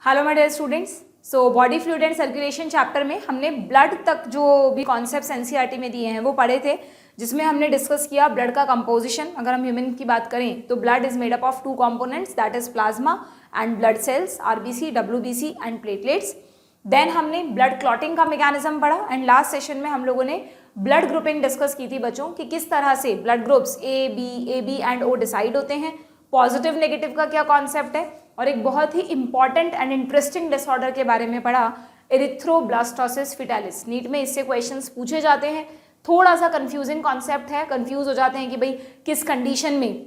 Hello my dear students. So body fluid and circulation chapter में हमने blood तक जो भी कॉन्सेप्ट्स एनसीईआरटी में दिए हैं वो पढ़े थे, जिसमें हमने डिस्कस किया ब्लड का कंपोजिशन। अगर हम ह्यूमन की बात करें तो blood is made up of two components, that is plasma and blood cells, RBC, WBC and platelets. Then हमने ब्लड क्लॉटिंग का मैकेनिज्म पढ़ा एंड लास्ट सेशन में हम लोगों ने ब्लड ग्रुपिंग डिस्कस की थी बच्चों कि किस तरह से blood groups A B and O decide होते हैं, पॉजिटिव नेगेटिव का क्या कॉन्सेप्ट है, और एक बहुत ही इंपॉर्टेंट एंड इंटरेस्टिंग डिसऑर्डर के बारे में पढ़ा, एरिथ्रोब्लास्टोसिस फिटालिस। नीट में इससे क्वेश्चंस पूछे जाते हैं। थोड़ा सा कंफ्यूजिंग कॉन्सेप्ट है, कंफ्यूज हो जाते हैं कि भाई किस कंडीशन में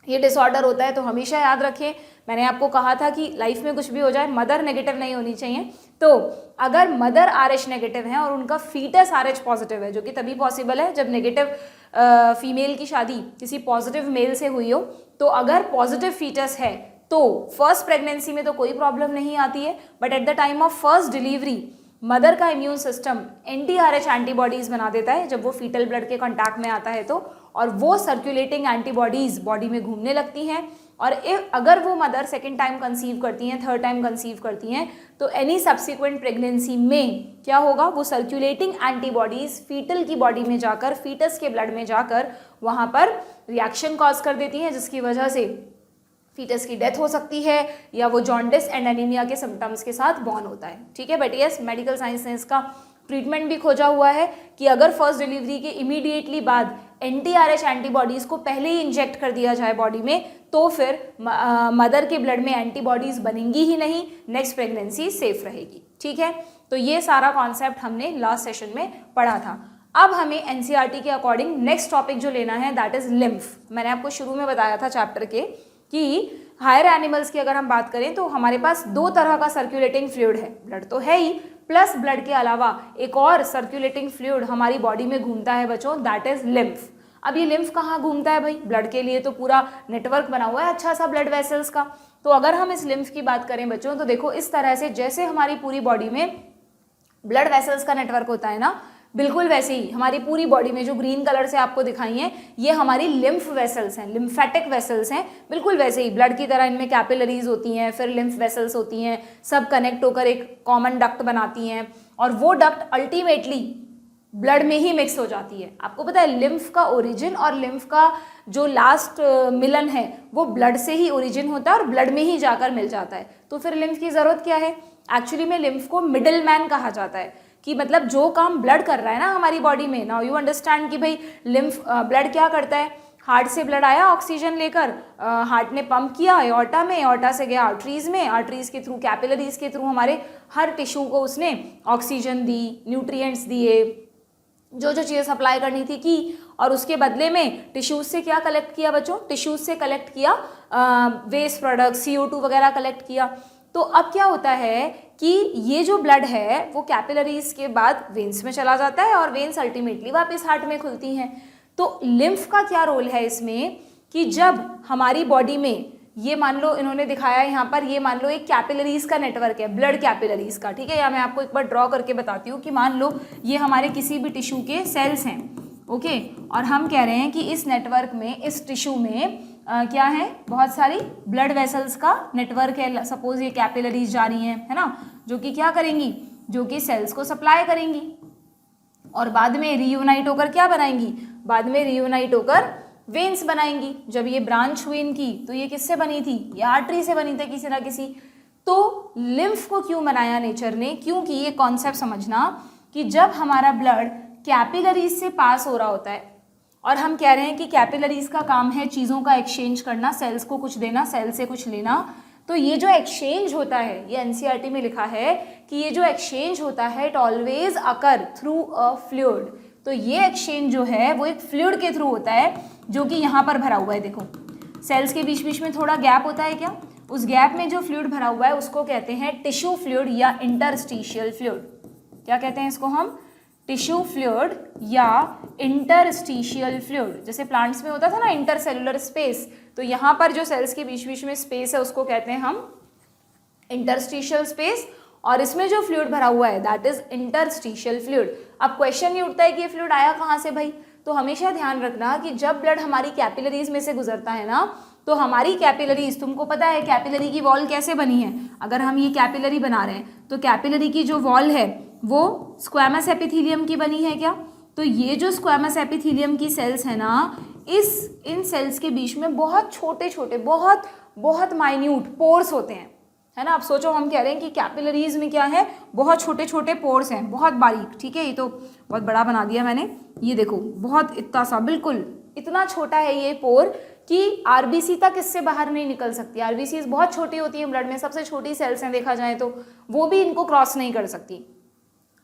ये डिसऑर्डर होता है। तो हमेशा याद रखें, मैंने आपको कहा था कि लाइफ में कुछ भी हो जाए मदर नेगेटिव नहीं होनी चाहिए। तो अगर मदर RH नेगेटिव है और उनका फीटस RH पॉजिटिव है, जो कि तभी पॉसिबल है जब नेगेटिव फीमेल की शादी किसी पॉजिटिव मेल से हुई हो, तो अगर पॉजिटिव फीटस है तो फर्स्ट प्रेगनेंसी में तो कोई प्रॉब्लम नहीं आती है, but at the time of first delivery mother का इम्यून सिस्टम NTRH एंटीबॉडीज बना देता है जब वो फीटल ब्लड के कांटेक्ट में आता है तो, और वो सर्कुलेटिंग एंटीबॉडीज बॉडी में घूमने लगती हैं। और अगर वो मदर सेकेंड टाइम कंसीव करती हैं, थर्ड टाइम कंसीव करती हैं, तो एनी सब्सिक्वेंट प्रेगनेंसी में क्या होगा, वो सर्कुलेटिंग एंटीबॉडीज फीटल की बॉडी में जाकर, फीटस के ब्लड में जाकर वहाँ पर रिएक्शन कॉज कर देती हैं, जिसकी वजह से फीटस की डेथ हो सकती है या वो जॉन्डिस एंड एनीमिया के सिम्टम्स के साथ बॉर्न होता है। ठीक है, बट यस मेडिकल साइंस ने इसका ट्रीटमेंट भी खोजा हुआ है कि अगर फर्स्ट डिलीवरी के इमीडिएटली बाद NTRH एंटीबॉडीज़ को पहले ही इंजेक्ट कर दिया जाए बॉडी में, तो फिर मदर के ब्लड में एंटीबॉडीज़ बनेंगी ही नहीं, नेक्स्ट प्रेगनेंसी सेफ रहेगी। ठीक है, तो ये सारा कॉन्सेप्ट हमने लास्ट सेशन में पढ़ा था। अब हमें NCERT के अकॉर्डिंग नेक्स्ट टॉपिक जो लेना है दैट इज लिम्फ। मैंने आपको शुरू में बताया था चैप्टर के कि हायर एनिमल्स की अगर हम बात करें तो हमारे पास दो तरह का सर्कुलेटिंग फ्लूइड है, ब्लड तो है ही, प्लस ब्लड के अलावा एक और सर्कुलेटिंग फ्लूइड हमारी बॉडी में घूमता है बच्चों, दैट इज लिम्फ। अब ये लिम्फ कहाँ घूमता है भाई? ब्लड के लिए तो पूरा नेटवर्क बना हुआ है अच्छा सा ब्लड वेसल्स का। तो अगर हम इस लिम्फ की बात करें बच्चों तो देखो इस तरह से जैसे हमारी पूरी बॉडी में ब्लड वेसल्स का नेटवर्क होता है ना, बिल्कुल वैसे ही हमारी पूरी बॉडी में जो ग्रीन कलर से आपको दिखाई हैं ये हमारी लिम्फ वेसल्स हैं, लिम्फेटिक वेसल्स हैं। बिल्कुल वैसे ही ब्लड की तरह इनमें कैपिलरीज होती हैं, फिर लिम्फ वेसल्स होती हैं, सब कनेक्ट होकर एक कॉमन डक्ट बनाती हैं, और वो डक्ट अल्टीमेटली ब्लड में ही मिक्स हो जाती है। आपको पता है लिम्फ का ओरिजिन और लिम्फ का जो लास्ट मिलन है वो ब्लड से ही ओरिजिन होता है और ब्लड में ही जाकर मिल जाता है। तो फिर लिम्फ की ज़रूरत क्या है? एक्चुअली में लिम्फ को मिडल मैन कहा जाता है कि मतलब जो काम ब्लड कर रहा है ना हमारी बॉडी में। नाउ यू अंडरस्टैंड कि भाई लिम्फ ब्लड क्या करता है, हार्ट से ब्लड आया ऑक्सीजन लेकर, हार्ट ने पंप किया एओर्टा में, एओर्टा से गया आर्टरीज में, आर्टरीज के थ्रू कैपिलरीज के थ्रू हमारे हर टिश्यू को उसने ऑक्सीजन दी, न्यूट्रिएंट्स दिए, जो जो चीज़ें सप्लाई करनी थी की, और उसके बदले में टिश्यूज से क्या कलेक्ट किया बच्चों? टिश्यूज से कलेक्ट किया वेस्ट प्रोडक्ट, CO2 वगैरह कलेक्ट किया। तो अब क्या होता है कि ये जो ब्लड है वो कैपिलरीज के बाद वेन्स में चला जाता है और वेन्स अल्टीमेटली वापस हार्ट में खुलती हैं। तो लिम्फ का क्या रोल है इसमें कि जब हमारी बॉडी में ये मान लो इन्होंने दिखाया यहाँ पर, ये मान लो एक कैपिलरीज का नेटवर्क है, ब्लड कैपिलरीज का। ठीक है, या मैं आपको एक बार ड्रॉ करके बताती हूँ कि मान लो ये हमारे किसी भी टिश्यू के सेल्स हैं, ओके, और हम कह रहे हैं कि इस नेटवर्क में, इस टिश्यू में क्या है, बहुत सारी ब्लड वेसल्स का नेटवर्क है। सपोज ये कैपिलरीज जा रही हैं, है ना, जो कि क्या करेंगी, जो कि सेल्स को सप्लाई करेंगी और बाद में रीयूनाइट होकर क्या बनाएंगी, बाद में रीयूनाइट होकर वेन्स बनाएंगी। जब ये ब्रांच हुई इनकी तो ये किससे बनी थी? ये आर्टरी से बनी थी किसी ना किसी। तो लिम्फ को क्यों बनाया नेचर ने? क्योंकि ये कॉन्सेप्ट समझना कि जब हमारा ब्लड कैपिलरीज से पास हो रहा होता है और हम कह रहे हैं कि कैपिलरीज का काम है चीज़ों का एक्सचेंज करना, सेल्स को कुछ देना, सेल से कुछ लेना, तो ये जो एक्सचेंज होता है, ये NCERT में लिखा है कि ये जो एक्सचेंज होता है it always occur through a fluid. तो ये एक्सचेंज जो है वो एक फ्लूइड के थ्रू होता है जो कि यहाँ पर भरा हुआ है। देखो सेल्स के बीच बीच में थोड़ा गैप होता है क्या, उस गैप में जो फ्लूइड भरा हुआ है उसको कहते हैं टिश्यू फ्लूइड या इंटरस्टिशियल फ्लूइड। क्या कहते हैं इसको हम? टिश्यू फ्लूइड या इंटरस्टिशियल फ्लूइड। जैसे प्लांट्स में होता था ना इंटरसेलुलर स्पेस, तो यहाँ पर जो सेल्स के बीच बीच में स्पेस है उसको कहते हैं हम इंटरस्टिशियल स्पेस, और इसमें जो फ्लूइड भरा हुआ है दैट इज इंटरस्टिशियल फ्लूइड। अब क्वेश्चन ये उठता है कि ये फ्लूइड आया कहाँ से भाई? तो हमेशा ध्यान रखना कि जब ब्लड हमारी कैपिलरीज में से गुजरता है ना, तो हमारी कैपिलरीज, तुमको पता है कैपिलरी की वॉल कैसे बनी है, अगर हम ये कैपिलरी बना रहे हैं तो कैपिलरी की जो वॉल है वो स्क्वैमस एपिथेलियम की बनी है क्या। तो ये जो स्क्वैमस एपिथेलियम की सेल्स है ना, इन सेल्स के बीच में बहुत छोटे छोटे बहुत माइन्यूट पोर्स होते हैं, है ना। आप सोचो, हम कह रहे हैं कि कैपिलरीज में क्या है, बहुत छोटे छोटे पोर्स हैं, बहुत बारीक, ठीक है। ये तो बहुत बड़ा बना दिया मैंने, ये देखो बहुत इतना सा, बिल्कुल इतना छोटा है ये पोर कि आरबीसी तक इससे बाहर नहीं निकल सकती। आरबीसी बहुत छोटी होती है ब्लड में, सबसे छोटी सेल्स हैं देखा जाए तो, वो भी इनको क्रॉस नहीं कर सकती।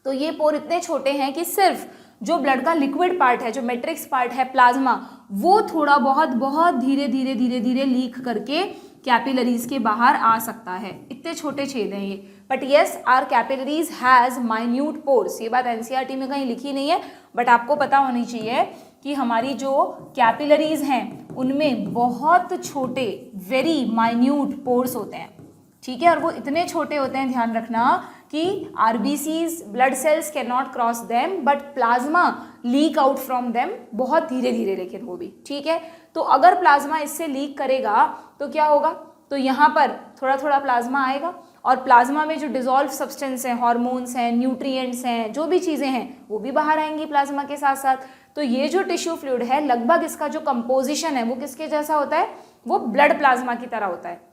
तो ये पोर इतने छोटे हैं कि सिर्फ जो ब्लड का लिक्विड पार्ट है, जो मैट्रिक्स पार्ट है, प्लाज्मा, वो थोड़ा बहुत धीरे लीक करके कैपिलरीज के बाहर आ सकता है। इतने छोटे छेद हैं ये। But yes, are capillaries has minute pores. ये बात एनसीईआरटी में कहीं लिखी नहीं है, बट आपको पता होनी चाहिए कि हमारी जो कैपिलरीज हैं उनमें बहुत छोटे वेरी माइन्यूट पोर्स होते हैं, ठीक है। और वो इतने छोटे होते हैं, ध्यान रखना, कि RBCs blood cells can not cross them, but plasma leak out from them बहुत धीरे धीरे, लेकिन वो भी, ठीक है। तो अगर प्लाज्मा इससे लीक करेगा तो क्या होगा, तो यहाँ पर थोड़ा थोड़ा प्लाज्मा आएगा और प्लाज्मा में जो डिजॉल्व सब्सटेंस हैं, हार्मोन्स हैं, न्यूट्रिएंट्स हैं, जो भी चीज़ें हैं वो भी बाहर आएंगी प्लाज्मा के साथ साथ। तो ये जो टिश्यू फ्लूइड है, लगभग इसका जो कंपोजिशन है वो किसके जैसा होता है, वो ब्लड प्लाज्मा की तरह होता है।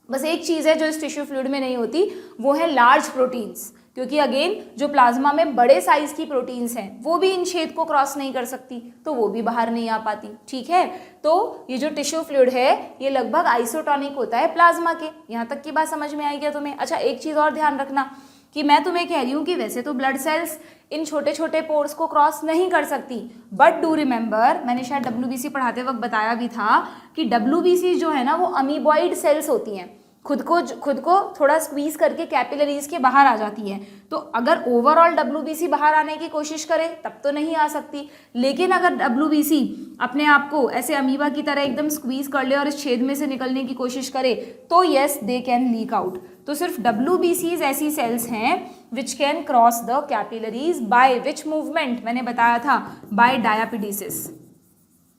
बस एक चीज़ है जो इस टिश्यू फ्लूइड में नहीं होती, वो है लार्ज प्रोटीन्स, क्योंकि अगेन जो प्लाज्मा में बड़े साइज की प्रोटीन्स हैं वो भी इन छेद को क्रॉस नहीं कर सकती, तो वो भी बाहर नहीं आ पाती, ठीक है। तो ये जो टिश्यू फ्लूइड है ये लगभग आइसोटोनिक होता है प्लाज्मा के। यहाँ तक की बात समझ में आई क्या तुम्हें। अच्छा, एक चीज़ और ध्यान रखना कि मैं तुम्हें कह रही हूँ कि वैसे तो ब्लड सेल्स इन छोटे छोटे पोर्स को क्रॉस नहीं कर सकती, बट डू रिमेंबर, मैंने शायद डब्ल्यूबीसी पढ़ाते वक्त बताया भी था कि डब्ल्यूबीसी जो है ना वो अमीबॉइड सेल्स होती हैं, खुद को थोड़ा स्क्वीज करके कैपिलरीज के बाहर आ जाती है। तो अगर ओवरऑल डब्ल्यूबीसी बाहर आने की कोशिश करे तब तो नहीं आ सकती, लेकिन अगर डब्ल्यूबीसी अपने आप को ऐसे अमीबा की तरह एकदम स्क्वीज कर ले और इस छेद में से निकलने की कोशिश करे तो yes they can leak out. तो सिर्फ डब्ल्यूबीसीज ऐसी सेल्स हैं which can cross the capillaries by which movement, मैंने बताया था बाय डायापिडिसिस।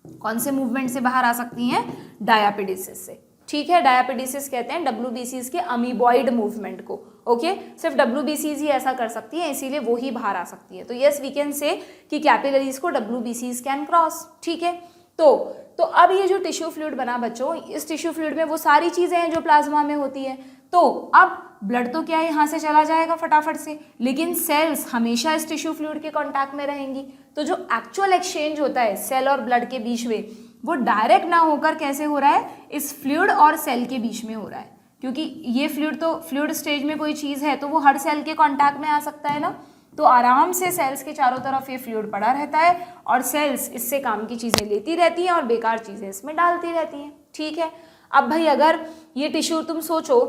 कौन से मूवमेंट से बाहर आ सकती हैं, डायापिडिसिस से, ठीक है। डायापिडिसिस कहते हैं डब्ल्यूबीसीज के अमीबॉइड मूवमेंट को, ओके। सिर्फ डब्ल्यूबीसीज ही ऐसा कर सकती है, इसीलिए वो ही बाहर आ सकती है। तो यस वी कैन से कि कैपिलरीज को डब्ल्यूबीसीज कैन क्रॉस, ठीक है। तो अब ये जो टिश्यू फ्लूइड बना बच्चों, इस टिश्यू फ्लूइड में वो सारी चीज़ें हैं जो प्लाज्मा में होती है। तो अब ब्लड तो क्या है यहाँ से चला जाएगा फटाफट से, लेकिन सेल्स हमेशा इस टिश्यू फ्लूइड के कॉन्टैक्ट में रहेंगी। तो जो एक्चुअल एक्सचेंज होता है सेल और ब्लड के बीच में, वो डायरेक्ट ना होकर कैसे हो रहा है, इस फ्लूइड और सेल के बीच में हो रहा है, क्योंकि ये फ्लूइड तो फ्लूइड स्टेज में कोई चीज़ है तो वो हर सेल के कांटेक्ट में आ सकता है ना। तो आराम से सेल्स के चारों तरफ ये फ्लूइड पड़ा रहता है और सेल्स इससे काम की चीज़ें लेती रहती हैं और बेकार चीज़ें इसमें डालती रहती हैं, ठीक है। अब भाई अगर ये टिश्यू, तुम सोचो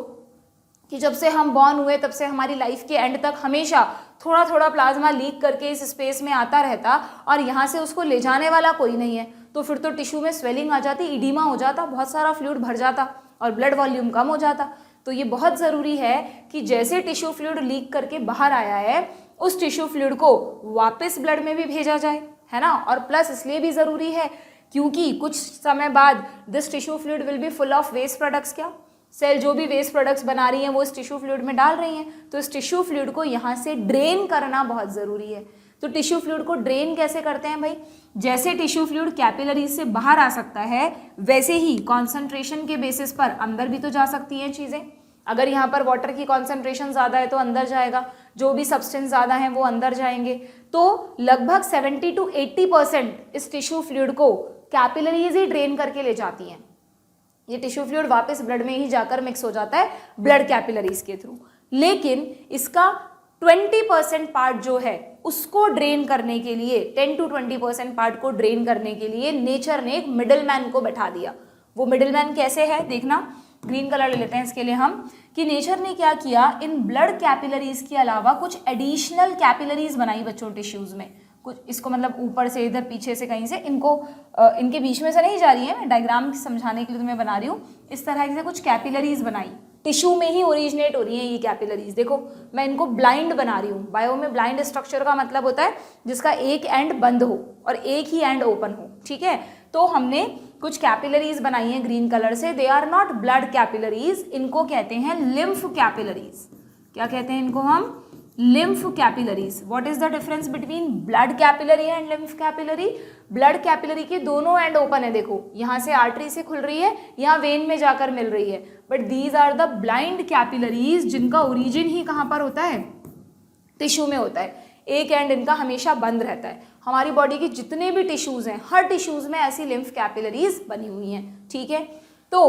कि जब से हम बॉर्न हुए तब से हमारी लाइफ के एंड तक हमेशा थोड़ा थोड़ा प्लाज्मा लीक करके इस स्पेस में आता रहता और यहाँ से उसको ले जाने वाला कोई नहीं है, तो फिर तो टिश्यू में स्वेलिंग आ जाती, इडीमा हो जाता, बहुत सारा फ्लूइड भर जाता और ब्लड वॉल्यूम कम हो जाता। तो ये बहुत ज़रूरी है कि जैसे टिश्यू फ्लूइड लीक करके बाहर आया है उस टिश्यू फ्लूइड को वापस ब्लड में भी भेजा जाए, है ना। और प्लस इसलिए भी ज़रूरी है क्योंकि कुछ समय बाद this tissue fluid will be full of waste products. क्या सेल जो भी वेस्ट प्रोडक्ट्स बना रही हैं वो इस टिश्यू फ्लूइड में डाल रही हैं, तो इस टिश्यू फ्लूइड को यहाँ से ड्रेन करना बहुत ज़रूरी है। तो टिश्यू फ्लूइड को ड्रेन कैसे करते हैं भाई, जैसे टिश्यू फ्लूइड कैपिलरीज से बाहर आ सकता है वैसे ही कॉन्सेंट्रेशन के बेसिस पर अंदर भी तो जा सकती हैं चीज़ें। अगर यहाँ पर वाटर की कॉन्सेंट्रेशन ज़्यादा है तो अंदर जाएगा, जो भी सब्सटेंस ज़्यादा है वो अंदर जाएंगे। तो लगभग 70 to 80% इस टिश्यू फ्लूइड को कैपिलरीज ही ड्रेन करके ले जाती हैं। ये टिश्यू फ्लूइड वापस ब्लड में ही जाकर मिक्स हो जाता है ब्लड कैपिलरीज के थ्रू, लेकिन इसका 20% पार्ट जो है उसको ड्रेन करने के लिए, 10 to 20% पार्ट को ड्रेन करने के लिए नेचर ने एक मिडल मैन को बैठा दिया। वो मिडल मैन कैसे है देखना, ग्रीन कलर ले लेते हैं इसके लिए हम, कि नेचर ने क्या किया, इन ब्लड कैपिलरीज के अलावा कुछ एडिशनल कैपिलरीज बनाई बच्चों टिश्यूज में। कुछ इसको मतलब ऊपर से इधर पीछे से कहीं से इनको इनके बीच में से नहीं जा रही है, मैं डायग्राम समझाने के लिए तुम्हें बना रही हूँ। इस तरह से कुछ कैपिलरीज बनाई, टिश्यू में ही ओरिजिनेट हो रही हैं ये कैपिलरीज। देखो मैं इनको ब्लाइंड बना रही हूँ। बायो में ब्लाइंड स्ट्रक्चर का मतलब होता है जिसका एक एंड बंद हो और एक ही एंड ओपन हो, ठीक है। तो हमने कुछ कैपिलरीज बनाई हैं ग्रीन कलर से, they are not blood capillaries, इनको कहते हैं लिम्फ कैपिलरीज। क्या कहते हैं इनको हम? Lymph capillaries. What is the difference between blood capillary and lymph capillary? Blood capillary के दोनों एंड ओपन है, देखो यहाँ से आर्टरी से खुल रही है, यहाँ वेन में जाकर मिल रही है, but these are the blind capillaries जिनका ओरिजिन ही कहाँ पर होता है? टिश्यू में होता है। एक एंड इनका हमेशा बंद रहता है। हमारी बॉडी के जितने भी टिश्यूज हैं, हर टिश्यूज में ऐसी लिम्फ कैपिलरीज बनी हुई हैं, ठीक है। तो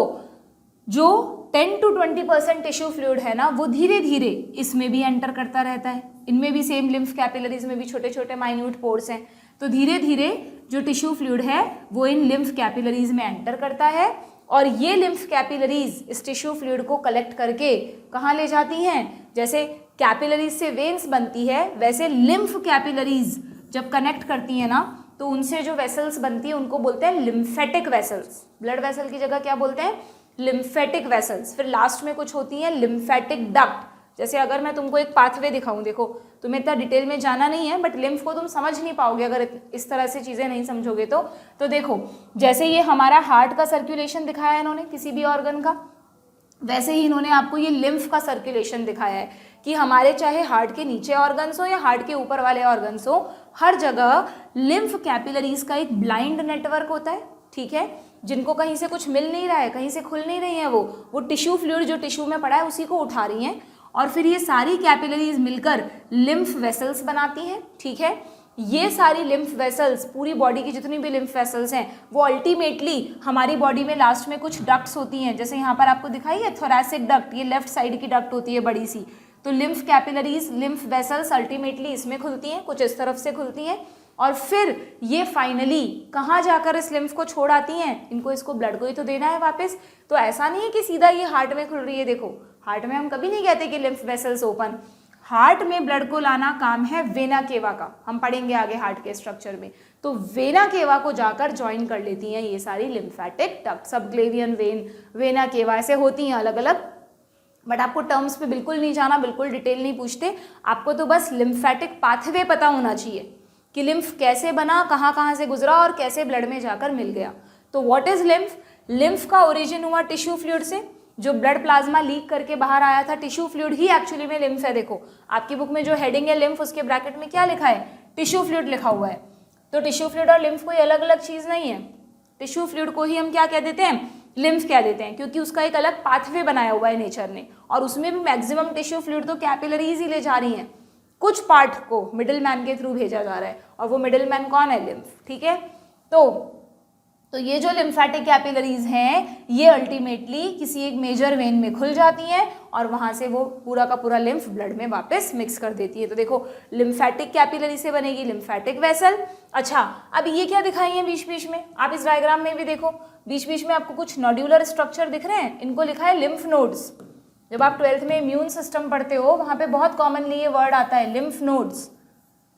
जो 10 to 20% टिश्यू फ्लूइड है ना, वो धीरे धीरे इसमें भी एंटर करता रहता है। इनमें भी सेम लिम्फ कैपिलरीज में भी छोटे छोटे माइन्यूट पोर्स हैं, तो धीरे धीरे जो टिश्यू फ्लूइड है वो इन लिम्फ कैपिलरीज में एंटर करता है, और ये लिम्फ कैपिलरीज इस टिश्यू फ्लूइड को कलेक्ट करके कहाँ ले जाती हैं? जैसे कैपिलरीज से वेन्स बनती है, वैसे लिम्फ कैपिलरीज जब कनेक्ट करती है ना, तो उनसे जो वेसल्स बनती है उनको बोलते हैं लिम्फेटिक वेसल्स। ब्लड वेसल की जगह क्या बोलते हैं? Lymphatic vessels. फिर लास्ट में कुछ होती हैं लिम्फेटिक डक्ट। जैसे अगर मैं तुमको एक पाथवे दिखाऊं, देखो तुम्हें इतना डिटेल में जाना नहीं है, बट लिम्फ को तुम समझ नहीं पाओगे अगर इस तरह से चीज़ें नहीं समझोगे तो देखो जैसे ये हमारा हार्ट का सर्कुलेशन दिखाया है इन्होंने किसी भी ऑर्गन का, वैसे ही इन्होंने आपको ये लिम्फ का सर्कुलेशन दिखाया है कि हमारे चाहे हार्ट के नीचे ऑर्गन्स हो या हार्ट के ऊपर वाले ऑर्गन्स हो, हर जगह लिम्फ कैपिलरीज का एक ब्लाइंड नेटवर्क होता है, ठीक है, जिनको कहीं से कुछ मिल नहीं रहा है, कहीं से खुल नहीं रही हैं, वो टिश्यू फ्लूइड जो टिश्यू में पड़ा है उसी को उठा रही हैं, और फिर ये सारी कैपिलरीज मिलकर लिम्फ वेसल्स बनाती हैं, ठीक है। ये सारी लिम्फ वेसल्स, पूरी बॉडी की जितनी भी लिम्फ वेसल्स हैं, वो अल्टीमेटली हमारी बॉडी में लास्ट में कुछ डक्ट्स होती हैं, जैसे यहाँ पर आपको दिखाई है थोरैसिक डक्ट, ये लेफ्ट साइड की डक्ट होती है बड़ी सी। तो lymph capillaries, lymph vessels ultimately इसमें खुलती हैं, कुछ इस तरफ से खुलती हैं, और फिर ये फाइनली कहाँ जाकर इस लिम्फ को छोड़ आती हैं? इनको इसको ब्लड को ही तो देना है वापस। तो ऐसा नहीं है कि सीधा ये हार्ट में खुल रही है, देखो हार्ट में हम कभी नहीं कहते कि लिम्फ वेसल्स ओपन, हार्ट में ब्लड को लाना काम है वेना केवा का, हम पढ़ेंगे आगे हार्ट के स्ट्रक्चर में। तो वेना केवा को जाकर ज्वाइन कर लेती हैं ये सारी lymphatic duct, subclavian vein, vena cava, ऐसे होती हैं अलग अलग, बट आपको टर्म्स पे बिल्कुल नहीं जाना, बिल्कुल डिटेल नहीं पूछते, आपको तो बस लिम्फेटिक पाथवे पता होना चाहिए कि लिम्फ कैसे बना, कहाँ कहाँ से गुजरा और कैसे ब्लड में जाकर मिल गया। तो व्हाट इज लिम्फ? लिम्फ का ओरिजिन हुआ टिश्यू फ्लूइड से, जो ब्लड प्लाज्मा लीक करके बाहर आया था, टिश्यू फ्लूइड ही एक्चुअली में लिम्फ है। देखो आपकी बुक में जो हेडिंग है लिम्फ, उसके ब्रैकेट में क्या लिखा है? टिश्यू फ्लूइड लिखा हुआ है। तो टिश्यू फ्लूइड और लिम्फ कोई अलग अलग चीज़ नहीं है, टिश्यू फ्लूइड को ही हम क्या कह देते हैं? लिम्फ कह देते हैं, क्योंकि उसका एक अलग पाथवे बनाया हुआ है नेचर ने, और उसमें भी मैक्सिमम टिश्यू फ्लूइड तो कैपिलरीज ही ले जा रही हैं, कुछ पार्ट को मिडिल मैन के थ्रू भेजा जा रहा है, और वो मिडिल मैन कौन है? लिम्फ, ठीक है। तो ये जो लिम्फेटिक कैपिलरीज हैं, ये अल्टीमेटली किसी एक मेजर वेन में खुल जाती हैं, और वहाँ से वो पूरा का पूरा लिम्फ ब्लड में वापस मिक्स कर देती है। तो देखो लिम्फेटिक कैपिलरी से बनेगी लिम्फेटिक वेसल। अच्छा, अब ये क्या दिखाई है बीच बीच में? आप इस डायग्राम में भी देखो, बीच बीच में आपको कुछ नोड्यूलर स्ट्रक्चर दिख रहे हैं, इनको लिखा है लिम्फ नोड्स। जब आप 12th में इम्यून सिस्टम पढ़ते हो, वहाँ पे बहुत कॉमनली ये वर्ड आता है लिम्फ नोड्स।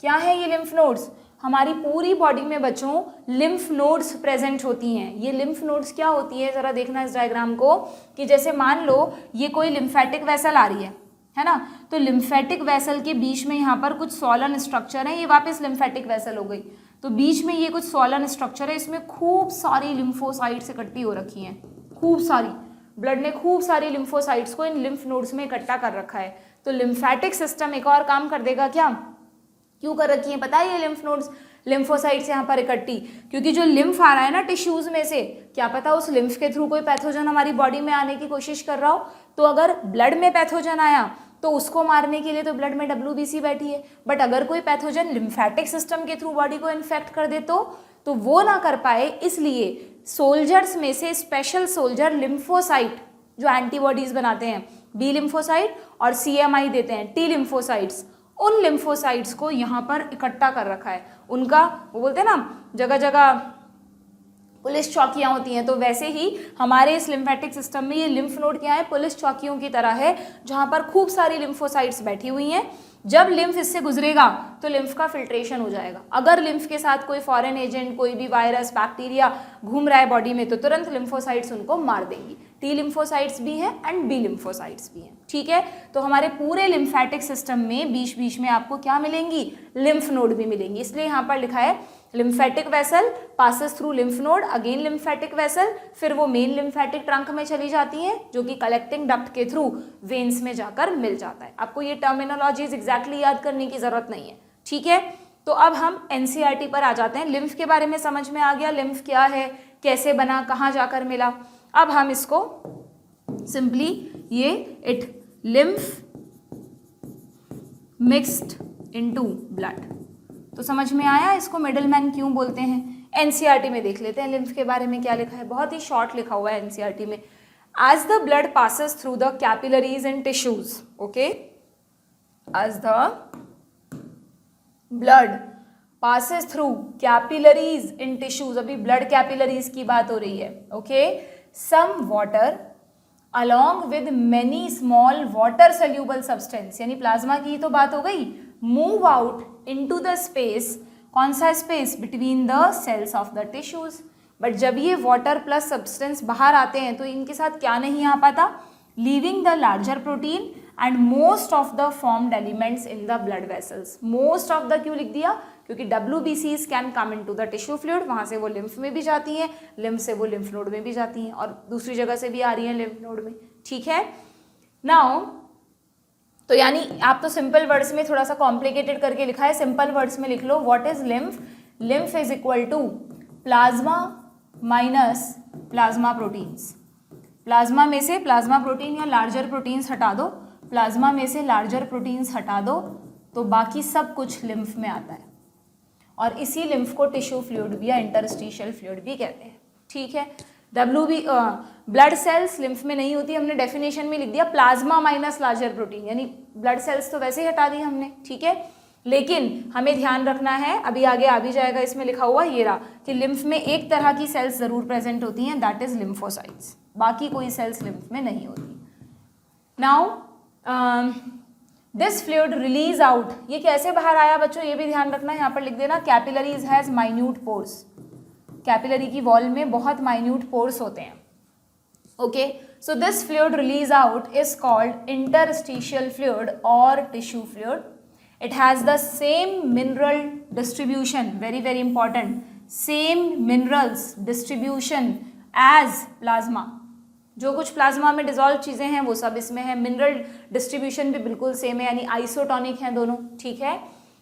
क्या है ये लिम्फ नोड्स? हमारी पूरी बॉडी में बच्चों लिम्फ नोड्स प्रेजेंट होती हैं। ये लिम्फ नोड्स क्या होती है, ज़रा देखना इस डायग्राम को, कि जैसे मान लो ये कोई लिम्फेटिक वेसल आ रही है ना, तो लिम्फेटिक वेसल के बीच में यहाँ पर कुछ सॉलन स्ट्रक्चर है, ये वापस लिम्फेटिक वेसल हो गई, तो बीच में ये कुछ सॉलन स्ट्रक्चर है, इसमें खूब सारी लिम्फोसाइट्स इकट्ठी हो रखी हैं, खूब सारी, ब्लड ने खूब सारी लिम्फोसाइट्स को इन लिम्फ नोड्स में इकट्ठा कर रखा है। तो लिम्फेटिक सिस्टम एक और काम कर देगा क्या? क्यों कर रखी है पता है ये लिम्फ नोड्स, लिम्फोसाइट्स यहाँ पर इकट्ठी, क्योंकि जो लिम्फ आ रहा है ना टिश्यूज में से, क्या पता उस लिम्फ के थ्रू कोई पैथोजन हमारी बॉडी में आने की कोशिश कर रहा हो, तो अगर ब्लड में पैथोजन आया तो उसको मारने के लिए तो ब्लड में WBC बैठी है, बट अगर कोई पैथोजन लिम्फेटिक सिस्टम के थ्रू बॉडी को इन्फेक्ट कर दे तो वो ना कर पाए, इसलिए सोल्जर्स में से स्पेशल सोल्जर लिम्फोसाइट जो एंटीबॉडीज बनाते हैं, बी लिम्फोसाइट और CMI देते हैं, T लिम्फोसाइट्स, उन लिम्फोसाइट्स को यहाँ पर इकट्ठा कर रखा है। उनका वो बोलते हैं ना जगह जगह पुलिस चौकियाँ होती हैं, तो वैसे ही हमारे इस लिम्फेटिक सिस्टम में ये लिम्फ नोड क्या है? पुलिस चौकियों की तरह है, जहाँ पर खूब सारी लिम्फोसाइट्स बैठी हुई हैं। जब लिम्फ इससे गुजरेगा तो लिम्फ का फिल्ट्रेशन हो जाएगा। अगर लिम्फ के साथ कोई फॉरेन एजेंट, कोई भी वायरस, बैक्टीरिया घूम रहा है बॉडी में, तो तुरंत लिम्फोसाइट्स उनको मार देंगी। T लिम्फोसाइट्स भी हैं एंड B लिम्फोसाइट्स भी हैं, ठीक है। तो हमारे पूरे लिम्फेटिक सिस्टम में बीच बीच में आपको क्या मिलेंगी? लिम्फ नोड भी मिलेंगी, इसलिए यहाँ पर लिखा है lymphatic vessel passes through lymph node, again lymphatic vessel, फिर वो मेन लिम्फेटिक ट्रंक में चली जाती हैं जो कि कलेक्टिंग डक्ट के थ्रू वेन्स में जाकर मिल जाता है। आपको ये टर्मिनोलॉजीज एग्जैक्टली याद करने की जरूरत नहीं है, ठीक है। तो अब हम एनसीईआरटी पर आ जाते हैं। लिम्फ के बारे में समझ में आ गया, लिम्फ क्या है, कैसे बना, कहाँ जाकर मिला। अब हम इसको सिंपली ये it lymph mixed into blood, तो समझ में आया इसको मिडलमैन क्यों बोलते हैं। एनसीईआरटी में देख लेते हैं लिम्फ के बारे में क्या लिखा है, बहुत ही शॉर्ट लिखा हुआ है एनसीईआरटी में। As the blood passes through the capillaries and tissues, okay, as the blood passes through capillaries in tissues, अभी ब्लड कैपिलरीज की बात हो रही है, okay, some water along with many small water soluble substance, यानी plasma की तो बात हो गई, move out into the space, कौन सा space, between the cells of the tissues. But जब ये वाटर प्लस सब्सटेंस बाहर आते हैं तो इनके साथ क्या नहीं आ पाता, leaving the larger protein and most of the formed elements in the blood vessels. Most of the क्यों लिख दिया, क्योंकि WBCs can come into the tissue fluid, वहाँ से वो लिम्फ में भी जाती हैं, लिम्फ से वो लिम्फ नोड में भी जाती हैं और दूसरी जगह से भी आ रही हैं लिम्फ नोड में, ठीक है। नाउ तो यानी आप तो सिंपल वर्ड्स में थोड़ा सा कॉम्प्लिकेटेड करके लिखा है, सिंपल वर्ड्स में लिख लो, what is lymph, lymph is equal to plasma minus plasma proteins. Plasma में से प्लाज्मा प्रोटीन या लार्जर प्रोटीन्स हटा दो, प्लाज्मा में से लार्जर प्रोटीन्स हटा दो तो बाकी सब कुछ लिम्फ में आता है, और इसी लिम्फ को टिश्यू फ्लूइड भी या इंटरस्टिशियल फ्लूइड भी कहते हैं, ठीक है। ब्लड सेल्स लिम्फ में नहीं होती, हमने डेफिनेशन में लिख दिया प्लाज्मा माइनस लार्जर प्रोटीन, यानी ब्लड सेल्स तो वैसे ही हटा दी हमने, ठीक है। लेकिन हमें ध्यान रखना है, अभी आगे आ भी जाएगा इसमें लिखा हुआ ये रहा, कि लिम्फ में एक तरह की सेल्स जरूर प्रेजेंट होती हैं, दैट इज लिम्फोसाइट्स, बाकी कोई सेल्स लिम्फ में नहीं होती। Now this fluid release out, ये कैसे बाहर आया बच्चों, ये भी ध्यान रखना है, यहाँ पर लिख देना capillaries has minute pores, capillary की वॉल में बहुत माइन्यूट पोर्स होते हैं, okay. So this fluid release out is called interstitial fluid और tissue fluid. It has the same mineral distribution, very very important, same minerals distribution as plasma, जो कुछ plasma में dissolve चीजें हैं वो सब इसमें है, मिनरल डिस्ट्रीब्यूशन भी बिल्कुल सेम है, यानी आइसोटॉनिक हैं दोनों, ठीक है।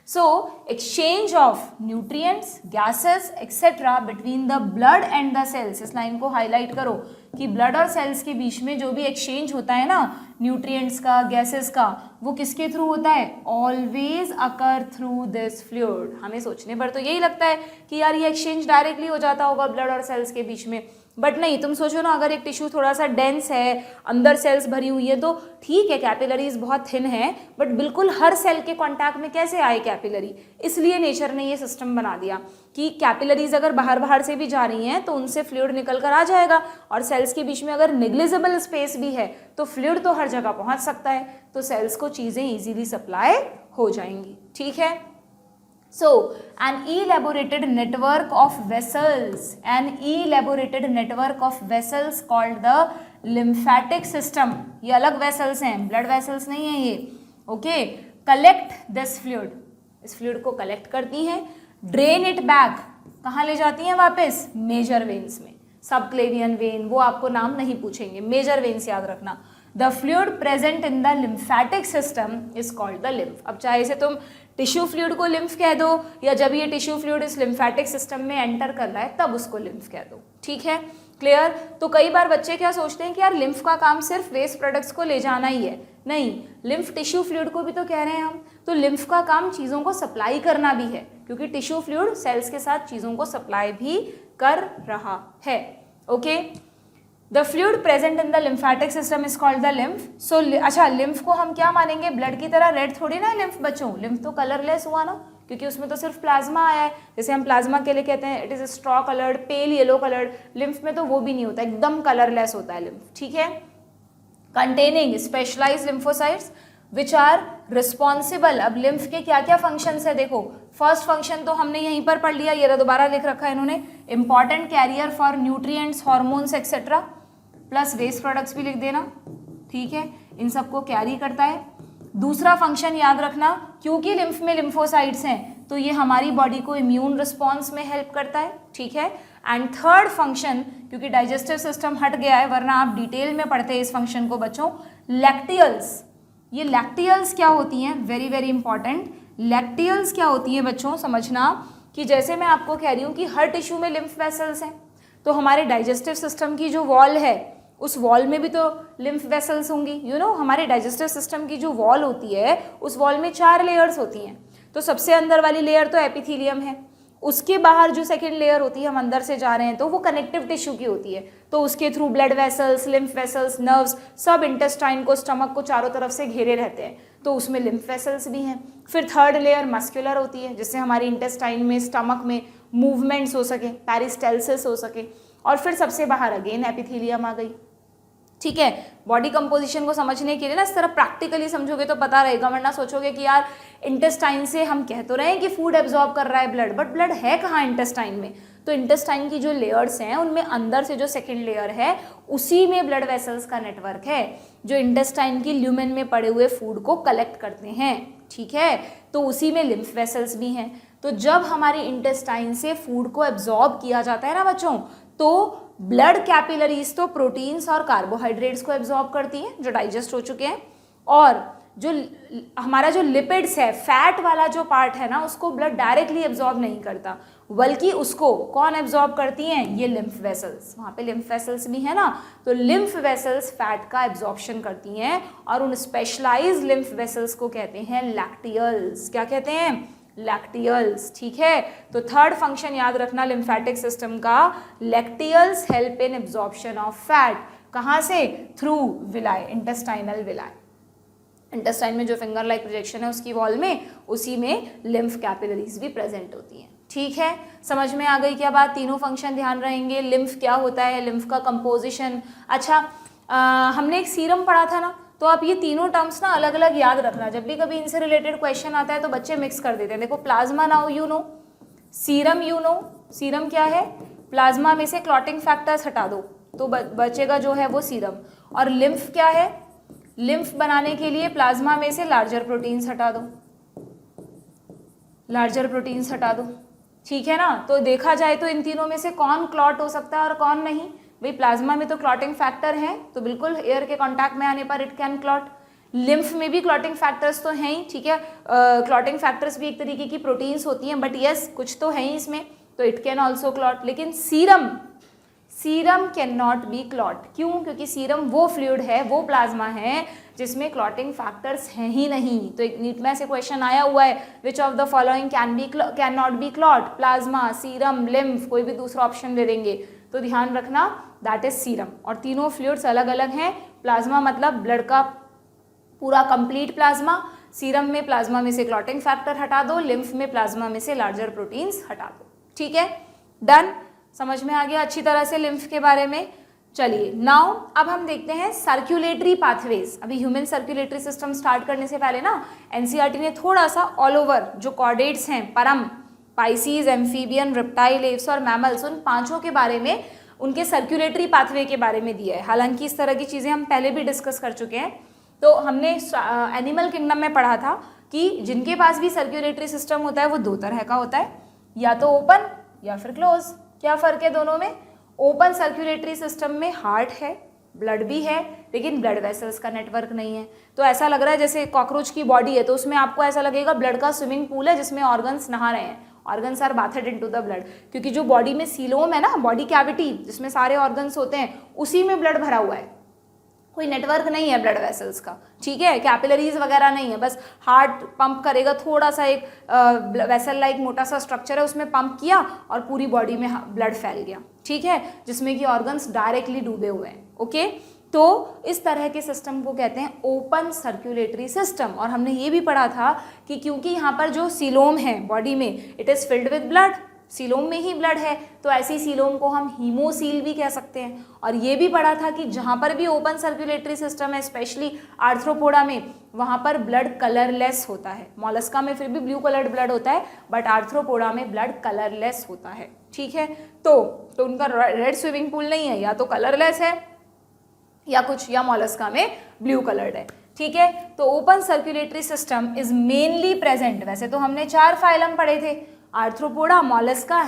So exchange of nutrients, gases etcetera between the blood and the cells, इस लाइन को हाईलाइट करो कि ब्लड और सेल्स के बीच में जो भी एक्सचेंज होता है ना न्यूट्रिएंट्स का, गैसेस का, वो किसके थ्रू होता है, always occur through this fluid. हमें सोचने पर तो यही लगता है कि यार ये एक्सचेंज डायरेक्टली हो जाता होगा ब्लड और सेल्स के बीच में, बट नहीं, तुम सोचो ना, अगर एक टिश्यू थोड़ा सा डेंस है, अंदर सेल्स भरी हुई है, तो ठीक है कैपिलरीज बहुत थिन है, बट बिल्कुल हर सेल के कांटेक्ट में कैसे आए कैपिलरी, इसलिए नेचर ने ये सिस्टम बना दिया कि कैपिलरीज अगर बाहर बाहर से भी जा रही हैं तो उनसे फ्लूइड निकल कर आ जाएगा, और सेल्स के बीच में अगर निग्लिजिबल स्पेस भी है तो फ्लूइड तो हर जगह पहुंच सकता है, तो सेल्स को चीज़ें ईजिली सप्लाई हो जाएंगी, ठीक है। So, an elaborated network of vessels called the lymphatic system, ये अलग वेसल्स हैं, ब्लड वेसल्स नहीं है ये, ओके, कलेक्ट दिस फ्लूइड, इस फ्लूइड को कलेक्ट करती हैं, ड्रेन इट बैक, कहाँ ले जाती हैं वापस, मेजर वेन्स में, सबक्लेवियन वेन, वो आपको नाम नहीं पूछेंगे, मेजर वेन्स याद रखना। The fluid present in the lymphatic system is called the lymph. अब चाहे इसे तुम टिश्यू फ्लूइड को लिम्फ कह दो, या जब ये टिश्यू फ्लूइड इस लिम्फेटिक सिस्टम में एंटर कर रहा है तब उसको लिम्फ कह दो, ठीक है, क्लियर। तो कई बार बच्चे क्या सोचते हैं कि यार लिम्फ का काम सिर्फ वेस्ट प्रोडक्ट्स को ले जाना ही है, नहीं, लिम्फ टिश्यू फ्लूइड को भी तो कह रहे हैं हम, तो लिम्फ का काम चीज़ों को सप्लाई करना भी है, क्योंकि टिश्यू फ्लूइड सेल्स के साथ चीज़ों को सप्लाई भी कर रहा है, okay. The fluid present in the lymphatic system is called the lymph. So अच्छा, लिम्फ को हम क्या मानेंगे, ब्लड की तरह रेड थोड़ी ना है लिम्फ बच्चों, लिम्फ तो कलरलेस हुआ ना, क्योंकि उसमें तो सिर्फ प्लाज्मा आया है, जैसे हम प्लाज्मा के लिए कहते हैं it is straw coloured, pale yellow coloured, lymph में तो वो भी नहीं होता, एकदम कलरलेस होता है लिम्फ, ठीक है। Containing specialised lymphocytes which are responsible, अब लिम्फ के क्या क्या फंक्शंस है देखो, फर्स्ट फंक्शन तो हमने यहीं पर पढ़ लिया, ये दोबारा लिख रखा है इन्होंने, important carrier for nutrients, hormones etcetera, plus waste products भी लिख देना, ठीक है, इन सबको कैरी करता है। दूसरा फंक्शन याद रखना, क्योंकि लिम्फ में लिम्फोसाइट्स हैं, तो ये हमारी बॉडी को इम्यून रिस्पॉन्स में हेल्प करता है, ठीक है। एंड थर्ड फंक्शन, क्योंकि डाइजेस्टिव सिस्टम हट गया है वरना आप डिटेल में पढ़ते हैं इस फंक्शन को बच्चों, लैक्टियल्स। ये लैक्टियल्स क्या होती हैं, वेरी वेरी इंपॉर्टेंट। लैक्टियल्स क्या होती हैं बच्चों, समझना कि जैसे मैं आपको कह रही हूँ कि हर टिश्यू में लिम्फ वेसल्स हैं, तो हमारे डाइजेस्टिव सिस्टम की जो वॉल है उस वॉल में भी तो लिम्फ वेसल्स होंगी, यू नो। हमारे डाइजेस्टिव सिस्टम की जो वॉल होती है उस वॉल में 4 लेयर्स होती हैं। तो सबसे अंदर वाली लेयर तो एपिथेलियम है, उसके बाहर जो सेकेंड लेयर होती है, हम अंदर से जा रहे हैं तो वो कनेक्टिव टिश्यू की होती है, तो उसके through blood vessels, lymph vessels, nerves सब इंटेस्टाइन को, स्टमक को चारों तरफ से घेरे रहते हैं, तो उसमें लिम्फ वेसल्स भी हैं। फिर थर्ड लेयर मस्कुलर होती है, जिससे हमारी इंटेस्टाइन में, स्टमक में मूवमेंट्स हो सके, पेरिस्टाल्सिस हो सके। और फिर सबसे बाहर अगेन एपिथेलियम आ गई, ठीक है। बॉडी कंपोजिशन को समझने के लिए ना इस तरह प्रैक्टिकली समझोगे तो पता रहेगा, वरना सोचोगे कि यार इंटेस्टाइन से हम कह तो रहे हैं कि फूड एब्जॉर्ब कर रहा है ब्लड, बट ब्लड है कहाँ इंटेस्टाइन में। तो इंटेस्टाइन की जो लेयर्स हैं उनमें अंदर से जो सेकेंड लेयर है उसी में ब्लड वेसल्स का नेटवर्क है, जो इंटेस्टाइन की ल्यूमेन में पड़े हुए फूड को कलेक्ट करते हैं, ठीक है। तो उसी में लिम्फ वेसल्स भी हैं। तो जब हमारी इंटेस्टाइन से फूड को एब्जॉर्ब किया जाता है ना बच्चों, तो ब्लड कैपिलरीज तो प्रोटीन्स और कार्बोहाइड्रेट्स को एब्जॉर्ब करती हैं जो डाइजेस्ट हो चुके हैं, और जो हमारा जो लिपिड्स है, फैट वाला जो पार्ट है ना, उसको ब्लड डायरेक्टली एब्जॉर्ब नहीं करता, बल्कि उसको कौन एब्जॉर्ब करती हैं, ये लिम्फ वेसल्स। वहाँ पे लिम्फ वेसल्स भी है ना, तो लिम्फ वेसल्स फैट का एब्जॉर्प्शन करती हैं, और उन स्पेशलाइज्ड लिम्फ वेसल्स को कहते हैं लैक्टियल्स। क्या कहते हैं, लैक्टियल्स, ठीक है। तो थर्ड फंक्शन याद रखना लिम्फेटिक सिस्टम का, lacteals help in absorption of fat. कहाँ से, through villi, intestinal villi. Intestine में जो फिंगर लाइक प्रोजेक्शन है उसकी वॉल में, उसी में लिम्फ कैपिलरीज भी प्रेजेंट होती हैं, ठीक है। समझ में आ गई क्या बात, तीनों फंक्शन ध्यान रहेंगे। लिम्फ क्या होता है, लिम्फ का कंपोजिशन। अच्छा, हमने एक सीरम पढ़ा था ना, तो आप ये तीनों टर्म्स ना अलग अलग याद रखना, जब भी कभी इनसे रिलेटेड क्वेश्चन आता है तो बच्चे मिक्स कर देते हैं। देखो, plasma now you know, serum you know, serum क्या है, प्लाज्मा में से क्लॉटिंग फैक्टर्स हटा दो तो बचेगा जो है वो सीरम। और लिम्फ क्या है, लिम्फ बनाने के लिए प्लाज्मा में से लार्जर प्रोटीन्स हटा दो, लार्जर प्रोटीन्स हटा दो, ठीक है ना। तो देखा जाए तो इन तीनों में से कौन क्लॉट हो सकता है और कौन नहीं, भाई प्लाज्मा में तो क्लॉटिंग फैक्टर है, तो बिल्कुल एयर के कांटेक्ट में आने पर इट कैन क्लॉट। लिम्फ में भी क्लॉटिंग फैक्टर्स तो हैं ही, ठीक है। क्लॉटिंग फैक्टर्स भी एक तरीके की प्रोटीन्स होती हैं, बट यस कुछ तो है ही इसमें, तो इट कैन ऑल्सो क्लॉट। लेकिन serum, serum can not be clot, क्यों, क्योंकि सीरम वो फ्लूइड है, वो प्लाज्मा है जिसमें क्लॉटिंग फैक्टर्स हैं ही नहीं। तो एक नीट में से क्वेश्चन आया हुआ है, which of the following can not be clot, plasma, serum, lymph, कोई भी दूसरा ऑप्शन दे देंगे, तो ध्यान रखना दैट इज सीरम। और तीनों फ्लूइड्स अलग अलग हैं, प्लाज्मा मतलब ब्लड का पूरा कंप्लीट प्लाज्मा, सीरम में प्लाज्मा में से क्लॉटिंग फैक्टर हटा दो, लिम्फ में प्लाज्मा में से लार्जर प्रोटीन्स हटा दो, ठीक है, डन। समझ में आ गया अच्छी तरह से लिम्फ के बारे में। चलिए नाउ अब हम देखते हैं सर्कुलेटरी पाथवेज। अभी ह्यूमन सर्कुलेटरी सिस्टम स्टार्ट करने से पहले ना एनसीईआरटी ने थोड़ा सा ऑल ओवर जो कॉर्डेट्स हैं, परम, पाइसीज, एम्फीबियन, रेप्टाइल, एव्स और मैमल्स, उन पांचों के बारे में, उनके सर्कुलेटरी पाथवे के बारे में दिया है। हालांकि इस तरह की चीज़ें हम पहले भी डिस्कस कर चुके हैं। तो हमने एनिमल किंगडम में पढ़ा था कि जिनके पास भी सर्कुलेटरी सिस्टम होता है वो दो तरह का होता है, या तो ओपन या फिर क्लोज। क्या फ़र्क है दोनों में, ओपन सर्कुलेटरी सिस्टम में हार्ट है, ब्लड भी है, लेकिन ब्लड वेसल्स का नेटवर्क नहीं है। तो ऐसा लग रहा है जैसे कॉकरोच की बॉडी है, तो उसमें आपको ऐसा लगेगा ब्लड का स्विमिंग पूल है जिसमें ऑर्गन्स नहा रहे हैं, organs are bathed into the blood, क्योंकि जो बॉडी में सीलोम है ना, बॉडी कैविटी जिसमें सारे ऑर्गन्स होते हैं, उसी में ब्लड भरा हुआ है, कोई नेटवर्क नहीं है ब्लड वेसल्स का, ठीक है, कैपिलरीज वगैरह नहीं है, बस हार्ट पंप करेगा, थोड़ा सा एक वेसल लाइक मोटा सा स्ट्रक्चर है, उसमें पंप किया और पूरी बॉडी में ब्लड फैल गया, ठीक है, जिसमें कि ऑर्गन्स डायरेक्टली डूबे हुए हैं, ओके। तो इस तरह के सिस्टम को कहते हैं ओपन सर्कुलेटरी सिस्टम। और हमने ये भी पढ़ा था कि क्योंकि यहाँ पर जो सीलोम है बॉडी में, it is filled with blood, coelom में ही ब्लड है, तो ऐसी सीलोम को हम हीमोसील भी कह सकते हैं। और ये भी पढ़ा था कि जहाँ पर भी ओपन सर्कुलेटरी सिस्टम है, स्पेशली आर्थ्रोपोडा में, वहाँ पर ब्लड कलरलेस होता है। मॉलस्का में फिर भी ब्लू कलर्ड ब्लड होता है, बट आर्थ्रोपोडा में ब्लड कलरलेस होता है, ठीक है। तो उनका रेड स्विमिंग पूल नहीं है, या तो कलरलेस है या कुछ, या मॉलस्का में ब्लू कलर्ड है। ठीक है। तो open circulatory system is mainly present, वैसे तो हमने 4 फाइलम पढ़े थे, आर्थ्रोपोडा, मॉलस्का,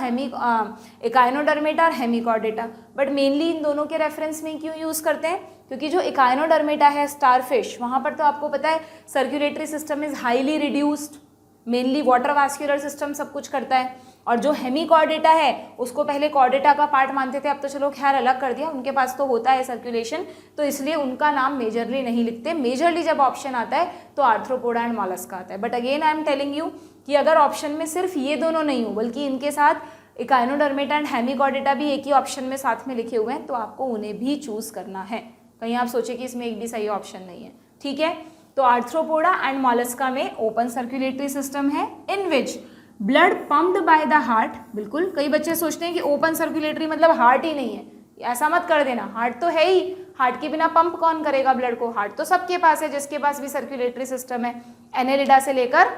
इकाइनोडर्मेटा और हेमिकॉर्डेटा, बट मेनली इन दोनों के रेफरेंस में क्यों यूज़ करते हैं, क्योंकि जो इकाइनोडर्मेटा है स्टारफिश, वहाँ पर तो आपको पता है circulatory system is highly reduced, mainly water vascular system सब कुछ करता है, और जो हेमिकॉर्डेटा है उसको पहले कॉर्डेटा का पार्ट मानते थे, अब तो चलो खैर अलग कर दिया, उनके पास तो होता है सर्कुलेशन, तो इसलिए उनका नाम मेजरली नहीं लिखते। मेजरली जब ऑप्शन आता है तो आर्थ्रोपोडा एंड मॉलस्का आता है। But again I am telling you कि अगर ऑप्शन में सिर्फ ये दोनों नहीं हो, बल्कि इनके साथ इकाइनोडर्मेटा एंड हेमिकॉर्डेटा भी एक ही ऑप्शन में साथ में लिखे हुए हैं, तो आपको उन्हें भी चूज करना है। कहीं आप सोचे कि इसमें एक भी सही ऑप्शन नहीं है, ठीक है। तो आर्थ्रोपोडा एंड मॉलस्का में ओपन सर्कुलेटरी सिस्टम है in which blood pumped by the heart. बिल्कुल, कई बच्चे सोचते हैं कि ओपन सर्कुलेटरी मतलब हार्ट ही नहीं है, ऐसा मत कर देना, हार्ट तो है ही, हार्ट के बिना पंप कौन करेगा ब्लड को, हार्ट तो सबके पास है जिसके पास भी सर्कुलेटरी सिस्टम है, एनेलिडा से लेकर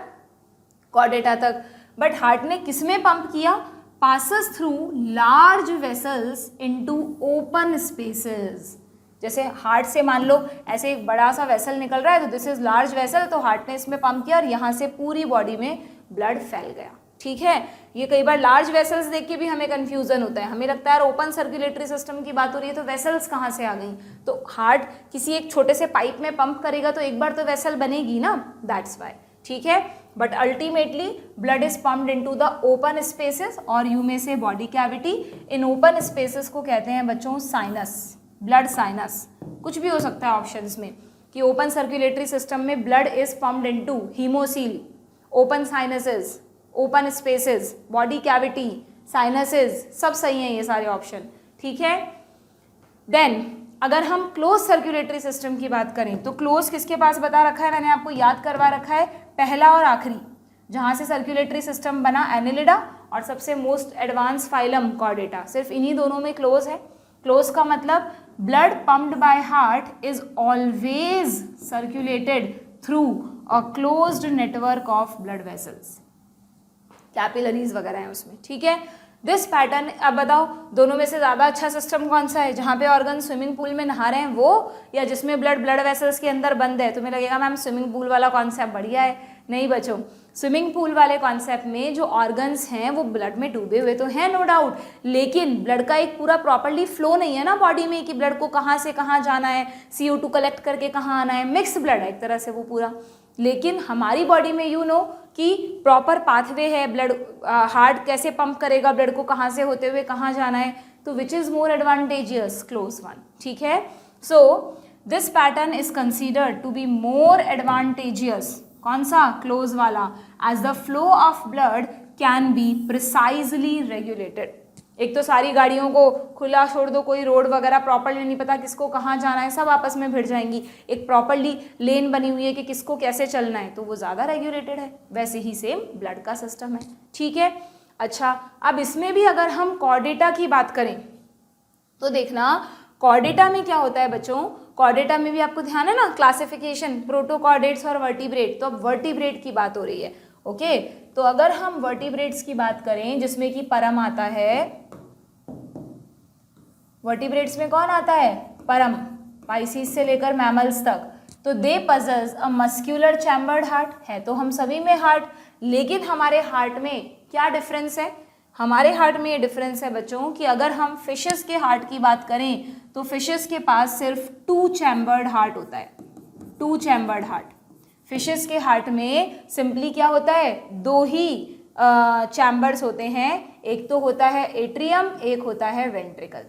कॉर्डेटा तक। बट हार्ट ने किसमें पंप किया, passes through large vessels into open spaces. जैसे हार्ट से मान लो ऐसे एक बड़ा सा वेसल निकल रहा है, तो दिस इज लार्ज वेसल, तो हार्ट ने इसमें पंप किया और यहाँ से पूरी बॉडी में ब्लड फैल गया, ठीक है। ये कई बार लार्ज वेसल्स देख के भी हमें कंफ्यूजन होता है, हमें लगता है यार ओपन सर्कुलेटरी सिस्टम की बात हो रही है तो वेसल्स कहाँ से आ गई, तो हार्ट किसी एक छोटे से पाइप में पंप करेगा तो एक बार तो वेसल बनेगी ना, दैट्स वाई, ठीक है। But ultimately blood is pumped into the open spaces, और यू में से body cavity, in open spaces को कहते हैं बच्चों साइनस, ब्लड साइनस, कुछ भी हो सकता है ऑप्शंस में, कि ओपन सर्कुलेटरी सिस्टम में blood is pumped into haemocoel, open sinuses, open spaces, body cavity, sinuses, सब सही हैं ये सारे ऑप्शन, ठीक है। देन अगर हम क्लोज सर्कुलेटरी सिस्टम की बात करें तो क्लोज किसके पास बता रखा है, मैंने आपको याद करवा रखा है, पहला और आखिरी जहाँ से सर्कुलेटरी सिस्टम बना एनेलिडा, और सबसे मोस्ट एडवांस फाइलम कॉर्डेटा, सिर्फ इन्हीं दोनों में क्लोज है। क्लोज का मतलब blood pumped by heart is always circulated through a closed network of blood vessels, capillaries वगैरह हैं उसमें, ठीक है। दिस पैटर्न, अब बताओ दोनों में से ज़्यादा अच्छा सिस्टम कौन सा है, जहाँ पे ऑर्गन स्विमिंग पूल में नहा रहे हैं वो, या जिसमें ब्लड वेसल्स के अंदर बंद है। तुम्हें लगेगा मैम स्विमिंग पूल वाला कॉन्सेप्ट बढ़िया है, नहीं बच्चों, स्विमिंग पूल वाले कॉन्सेप्ट में जो ऑर्गन्स हैं वो ब्लड में डूबे हुए तो हैं नो डाउट, लेकिन ब्लड का एक पूरा प्रॉपरली फ्लो नहीं है ना बॉडी में, कि ब्लड को कहाँ से कहाँ जाना है, CO2 कलेक्ट करके कहाँ आना है, मिक्स ब्लड है एक तरह से वो पूरा। लेकिन हमारी बॉडी में यू नो कि प्रॉपर पाथवे है, ब्लड हार्ट कैसे पंप करेगा ब्लड को, कहाँ से होते हुए कहाँ जाना है, तो which is more advantageous, close one, ठीक है। So this pattern is considered to be more advantageous, कौन सा, क्लोज वाला, as the flow of blood can be precisely regulated. एक तो सारी गाड़ियों को खुला छोड़ दो, कोई रोड वगैरह प्रॉपरली नहीं पता किसको कहाँ जाना है, सब आपस में भिड़ जाएंगी, एक प्रॉपरली लेन बनी हुई है कि किसको कैसे चलना है, तो वो ज़्यादा रेगुलेटेड है। वैसे ही सेम ब्लड का सिस्टम है, ठीक है। अच्छा, अब इसमें भी अगर हम कॉर्डेटा की बात करें तो देखना कॉर्डेटा में क्या होता है बच्चों, कॉर्डेटा में भी आपको ध्यान है ना क्लासिफिकेशन, प्रोटोकॉर्डेट्स और वर्टिब्रेट, तो अब वर्टिब्रेट की बात हो रही है, ओके। तो अगर हम वर्टिब्रेट्स की बात करें जिसमें कि परम आता है, वर्टिब्रेट्स में कौन आता है, परम, पाइसीस से लेकर मैमल्स तक, तो they possess a muscular chambered heart, है तो हम सभी में हार्ट, लेकिन हमारे हार्ट में क्या डिफरेंस है, हमारे हार्ट में ये डिफरेंस है बच्चों कि अगर हम फिशेस के हार्ट की बात करें तो फिशेस के पास सिर्फ 2 चैम्बर्ड हार्ट होता है, 2 चैम्बर्ड हार्ट। फिशेस के हार्ट में सिंपली क्या होता है, 2 ही चैम्बर्स होते हैं, एक तो होता है एट्रियम, एक होता है वेंट्रिकल,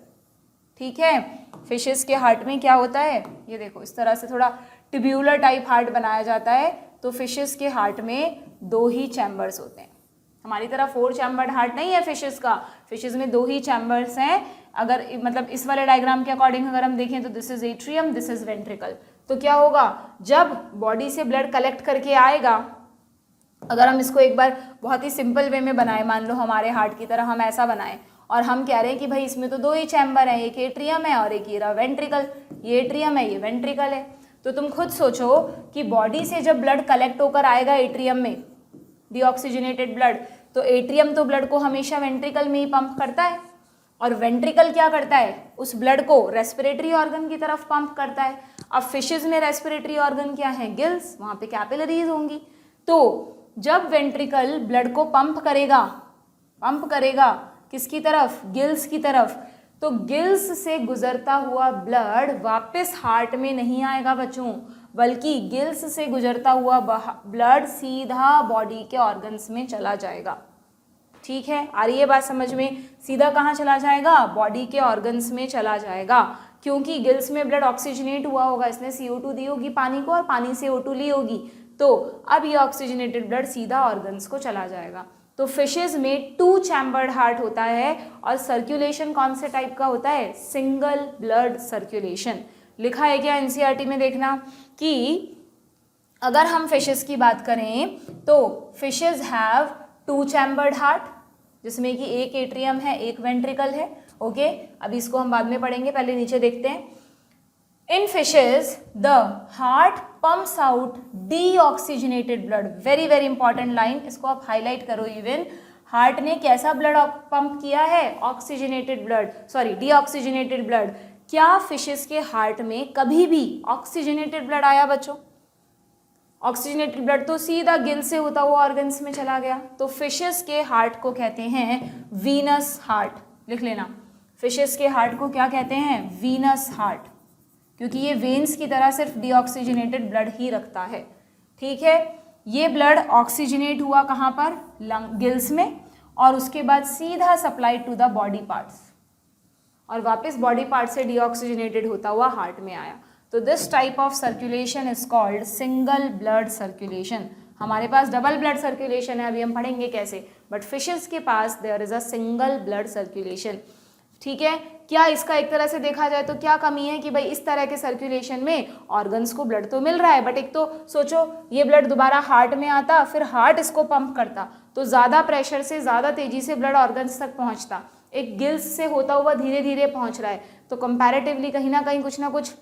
ठीक है। फिशेस के हार्ट में क्या होता है, ये देखो इस तरह से थोड़ा ट्यूब्यूलर टाइप हार्ट बनाया जाता है, तो फिशेस के हार्ट में 2 ही चैम्बर्स होते हैं, हमारी तरह 4 चैम्बर्ड हार्ट नहीं है फिशेस का, फिशेस में 2 ही चैम्बर्स हैं। अगर मतलब इस वाले डायग्राम के अकॉर्डिंग अगर हम देखें तो this is atrium, this is ventricle, तो क्या होगा जब बॉडी से ब्लड कलेक्ट करके आएगा, अगर हम इसको एक बार बहुत ही सिंपल वे में बनाएं, मान लो हमारे हार्ट की तरह हम ऐसा बनाएं और हम कह रहे हैं कि भाई इसमें तो 2 ही चैम्बर हैं, एक एट्रियम है और एक ये रहा वेंट्रिकल, ये एट्रियम है ये वेंट्रिकल है, तो तुम खुद सोचो कि बॉडी से जब ब्लड कलेक्ट होकर आएगा एट्रियम में, डीऑक्सीजनेटेड ब्लड, तो एट्रियम तो ब्लड को हमेशा वेंट्रिकल में ही पंप करता है, और वेंट्रिकल क्या करता है, उस ब्लड को रेस्पिरेटरी ऑर्गन की तरफ पंप करता है। अब फिशेज में रेस्पिरेटरी ऑर्गन क्या है, गिल्स, वहाँ पे कैपिलरीज होंगी। तो जब वेंट्रिकल ब्लड को पंप करेगा किसकी तरफ, गिल्स की तरफ, तो गिल्स से गुजरता हुआ ब्लड वापस हार्ट में नहीं आएगा बच्चों, बल्कि गिल्स से गुजरता हुआ ब्लड सीधा बॉडी के ऑर्गन्स में चला जाएगा। ठीक है, आ रही है बात समझ में, सीधा कहाँ चला जाएगा, बॉडी के ऑर्गन्स में चला जाएगा, क्योंकि गिल्स में ब्लड ऑक्सीजनेट हुआ होगा, इसने CO2 दी होगी पानी को और पानी से O2 ली होगी, तो अब ये ऑक्सीजनेटेड ब्लड सीधा ऑर्गन्स को चला जाएगा। तो फिशेज में 2 चैम्बर्ड हार्ट होता है और सर्कुलेशन कौन से टाइप का होता है, सिंगल ब्लड सर्कुलेशन। लिखा है क्या NCERT में, देखना कि अगर हम फिशेज की बात करें तो फिशेज हैव 2 चैम्बर्ड हार्ट, जिसमें कि एक एट्रियम है, एक वेंट्रिकल है। ओके, अब इसको हम बाद में पढ़ेंगे, पहले नीचे देखते हैं। In fishes the heart pumps out deoxygenated blood, very very important line, इसको आप हाईलाइट करो। इवन हार्ट ने कैसा ब्लड पंप किया है, oxygenated blood, sorry deoxygenated blood. क्या फिशेज के हार्ट में कभी भी ऑक्सीजनेटेड ब्लड आया बच्चों? ऑक्सीजनेटेड ब्लड तो सीधा गिल से होता हुआ ऑर्गन्स में चला गया। तो फिशेस के हार्ट को कहते हैं वीनस हार्ट, लिख लेना। फिशेस के हार्ट को क्या कहते हैं, वीनस हार्ट, क्योंकि ये वेन्स की तरह सिर्फ डीऑक्सीजनेटेड ब्लड ही रखता है। ठीक है, ये ब्लड ऑक्सीजनेट हुआ कहाँ पर, लंग, गिल्स में, और उसके बाद सीधा supply to the body parts, और वापस बॉडी पार्ट से डीऑक्सीजनेटेड होता हुआ हार्ट में आया। तो this type of circulation is called single blood circulation. हमारे पास डबल ब्लड सर्कुलेशन है, अभी हम पढ़ेंगे कैसे, बट फिशेस के पास there is a single blood circulation. ठीक है, क्या इसका एक तरह से देखा जाए तो क्या कमी है कि भाई इस तरह के सर्कुलेशन में ऑर्गन्स को ब्लड तो मिल रहा है, बट एक तो सोचो ये ब्लड दोबारा हार्ट में आता, फिर हार्ट इसको पंप करता, तो ज़्यादा प्रेशर से ज़्यादा तेजी से ब्लड ऑर्गन्स तक पहुंचता। एक गिल्स से होता हुआ धीरे धीरे पहुंच रहा है, तो कंपैरेटिवली कहीं ना कुछ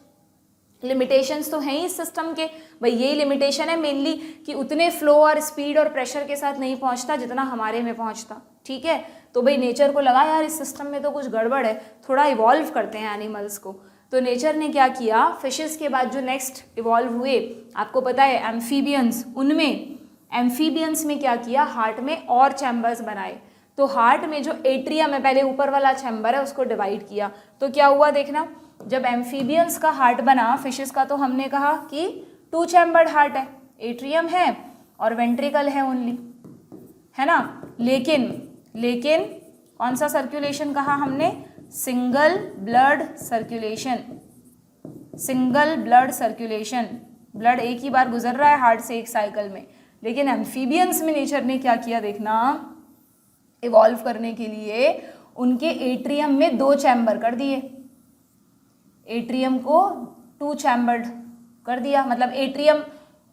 लिमिटेशंस तो हैं ही इस सिस्टम के। भाई यही लिमिटेशन है मेनली कि उतने फ्लो और स्पीड और प्रेशर के साथ नहीं पहुंचता जितना हमारे में पहुंचता। ठीक है, तो भाई नेचर को लगा यार इस सिस्टम में तो कुछ गड़बड़ है, थोड़ा इवॉल्व करते हैं एनिमल्स को। तो नेचर ने क्या किया, फिशेस के बाद जो नेक्स्ट इवॉल्व हुए, आपको पता है एम्फीबियंस, उनमें एम्फीबियंस में क्या किया, हार्ट में और चैम्बर्स बनाए। तो हार्ट में जो एट्रियम है, पहले ऊपर वाला चैम्बर है, उसको डिवाइड किया। तो क्या हुआ देखना, जब एम्फीबियंस का हार्ट बना, फिशेस का तो हमने कहा कि 2 चैम्बर्ड हार्ट है, एट्रियम है और वेंट्रिकल है ओनली, है ना। लेकिन कौन सा सर्कुलेशन कहा हमने, single blood circulation. Single blood circulation, blood एक ही बार गुजर रहा है हार्ट से एक साइकिल में। लेकिन एम्फीबियंस में नेचर ने क्या किया देखना, इवॉल्व करने के लिए उनके एट्रियम में 2 चैम्बर कर दिए, एट्रियम को 2 चैम्बर्ड कर दिया, मतलब एट्रियम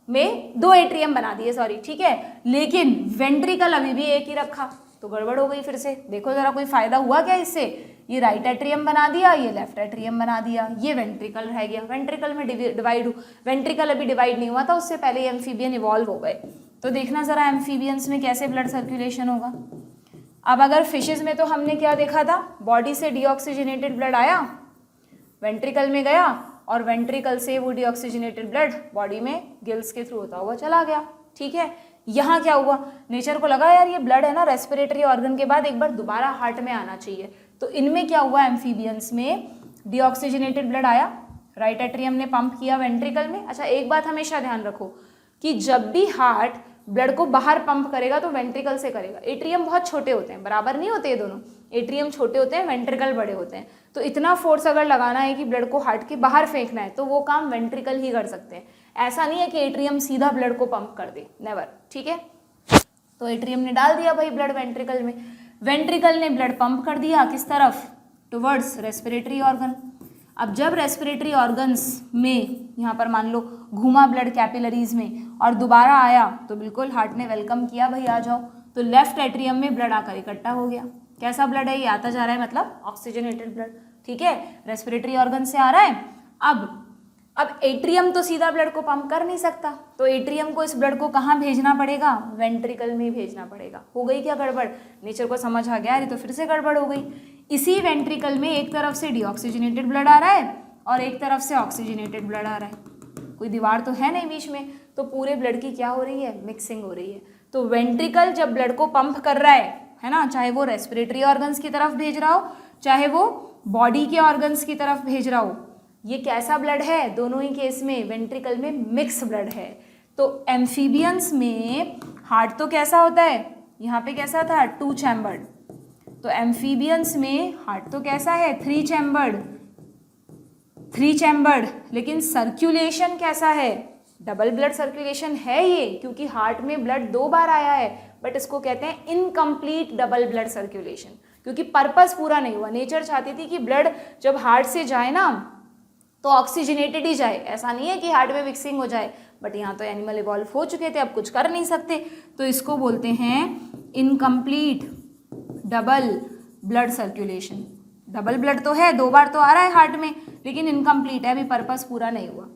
में 2 एट्रियम बना दिए, सॉरी। ठीक है, लेकिन वेंट्रिकल अभी भी एक ही रखा, तो गड़बड़ हो गई फिर से। देखो जरा कोई फायदा हुआ क्या इससे, ये राइट एट्रियम बना दिया, ये लेफ्ट एट्रियम बना दिया, ये वेंट्रिकल रह गया, वेंट्रिकल में डिवाइड, वेंट्रिकल अभी डिवाइड नहीं हुआ था, उससे पहले ये एम्फीबियन इवॉल्व हो गए। तो देखना जरा एम्फीबियंस में कैसे ब्लड सर्कुलेशन होगा। अब अगर फिशेज में तो हमने क्या देखा था, बॉडी से डीऑक्सीजनेटेड ब्लड आया, वेंट्रिकल में गया, और वेंट्रिकल से वो डीऑक्सीजनेटेड ब्लड बॉडी में गिल्स के थ्रू होता हुआ चला गया। ठीक है, यहाँ क्या हुआ, नेचर को लगा यार ये ब्लड है ना रेस्पिरेटरी ऑर्गन के बाद एक बार दोबारा हार्ट में आना चाहिए। तो इनमें क्या हुआ, एम्फीबियंस में डीऑक्सीजनेटेड ब्लड आया, राइट एट्रियम ने पंप किया वेंट्रिकल में। अच्छा, एक बात हमेशा ध्यान रखो कि जब भी हार्ट ब्लड को बाहर पंप करेगा तो वेंट्रिकल से करेगा। एट्रियम बहुत छोटे होते हैं, बराबर नहीं होते ये दोनों, एट्रियम छोटे होते हैं, वेंट्रिकल बड़े होते हैं। तो इतना फोर्स अगर लगाना है कि ब्लड को हार्ट के बाहर फेंकना है तो वो काम वेंट्रिकल ही कर सकते हैं। ऐसा नहीं है कि एट्रियम सीधा ब्लड को पंप कर दे, नेवर। ठीक है, तो एट्रियम ने डाल दिया भाई ब्लड वेंट्रिकल में, वेंट्रिकल ने ब्लड पंप कर दिया किस तरफ, टुवर्ड्स रेस्पिरेटरी ऑर्गन। अब जब रेस्पिरेटरी ऑर्गन्स में यहाँ पर मान लो घूमा ब्लड कैपिलरीज में और दोबारा आया, तो बिल्कुल हार्ट ने वेलकम किया, भाई आ जाओ। तो लेफ्ट एट्रियम में ब्लड आकर इकट्ठा हो गया। कैसा ब्लड है, ये आता जा रहा है, मतलब ऑक्सीजनेटेड ब्लड। ठीक है, रेस्पिरेटरी ऑर्गन से आ रहा है। अब एट्रियम तो सीधा ब्लड को पंप कर नहीं सकता, तो एट्रियम को इस ब्लड को कहाँ भेजना पड़ेगा, वेंट्रिकल में ही भेजना पड़ेगा। हो गई क्या गड़बड़, नेचर को समझ आ गया, अरे तो फिर से गड़बड़ हो गई। इसी वेंट्रिकल में एक तरफ से डीऑक्सीजनेटेड ब्लड आ रहा है और एक तरफ से ऑक्सीजनेटेड ब्लड आ रहा है, कोई दीवार तो है नहीं बीच में, तो पूरे ब्लड की क्या हो रही है, मिक्सिंग हो रही है। तो वेंट्रिकल जब ब्लड को पंप कर रहा है ना, चाहे वो रेस्पिरेटरी ऑर्गन्स की तरफ भेज रहा हो, चाहे वो बॉडी के ऑर्गन्स की तरफ भेज रहा हो, ये कैसा ब्लड है, दोनों ही केस में वेंट्रिकल में मिक्स ब्लड है। तो एम्फीबियंस में हार्ट तो कैसा होता है, यहाँ पे कैसा था, 2 चैम्बर्ड, तो एम्फीबियंस में हार्ट तो कैसा है, 3 चैम्बर्ड, लेकिन सर्कुलेशन कैसा है, डबल ब्लड सर्कुलेशन है ये, क्योंकि हार्ट में ब्लड 2 बार आया है, बट इसको कहते हैं इनकम्प्लीट डबल ब्लड सर्कुलेशन, क्योंकि पर्पस पूरा नहीं हुआ। नेचर चाहती थी कि ब्लड जब हार्ट से जाए ना तो ऑक्सीजनेटेड ही जाए, ऐसा नहीं है कि हार्ट में मिक्सिंग हो जाए, बट यहाँ तो एनिमल इवॉल्व हो चुके थे, अब कुछ कर नहीं सकते, तो इसको बोलते हैं incomplete double blood circulation. Double blood तो है, 2 बार तो आ रहा है हार्ट में, लेकिन इनकम्प्लीट है, अभी पर्पस पूरा नहीं हुआ।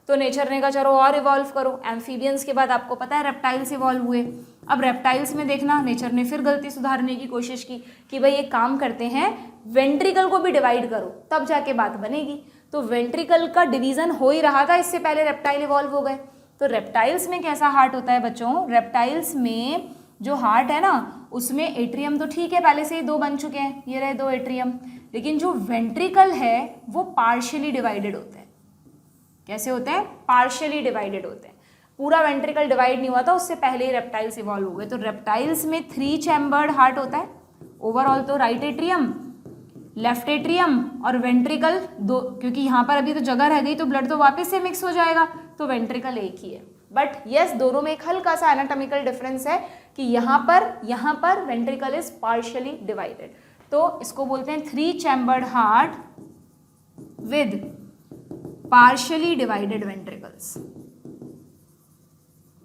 तो नेचर ने कहा चलो और इवॉल्व करो। एम्फीबियंस के बाद आपको पता है रेप्टाइल्स इवॉल्व हुए। अब रेप्टाइल्स में देखना, नेचर ने फिर गलती सुधारने की कोशिश की कि भाई एक काम करते हैं, वेंट्रिकल को भी डिवाइड करो, तब जाके बात बनेगी। तो वेंट्रिकल का डिवीजन हो ही रहा था, इससे पहले रेप्टाइल इवॉल्व हो गए। तो रेप्टाइल्स में कैसा हार्ट होता है बच्चों, रेप्टाइल्स में जो हार्ट है ना, उसमें एट्रियम तो ठीक है, पहले से ही 2 बन चुके हैं, ये रहे 2 एट्रियम, लेकिन जो वेंट्रिकल है वो पार्शियली डिवाइडेड होते हैं। कैसे होते हैं, पार्शियली डिवाइडेड होते हैं, पूरा वेंट्रिकल डिवाइड नहीं हुआ था, उससे पहले ही रेप्टाइल्स इवॉल्व हो गए। तो रेप्टाइल्स में 3 चैम्बर्ड हार्ट होता है ओवरऑल, तो राइट एट्रियम, लेफ्ट एट्रियम और वेंट्रिकल 2, क्योंकि यहाँ पर अभी तो जगह रह गई तो ब्लड तो वापस से मिक्स हो जाएगा, तो वेंट्रिकल एक ही है। बट यस, दोनों में एक हल्का सा एनाटॉमिकल डिफरेंस है कि यहाँ पर वेंट्रिकल इज पार्शियली डिवाइडेड, तो इसको बोलते हैं 3 chambered heart with partially divided ventricles.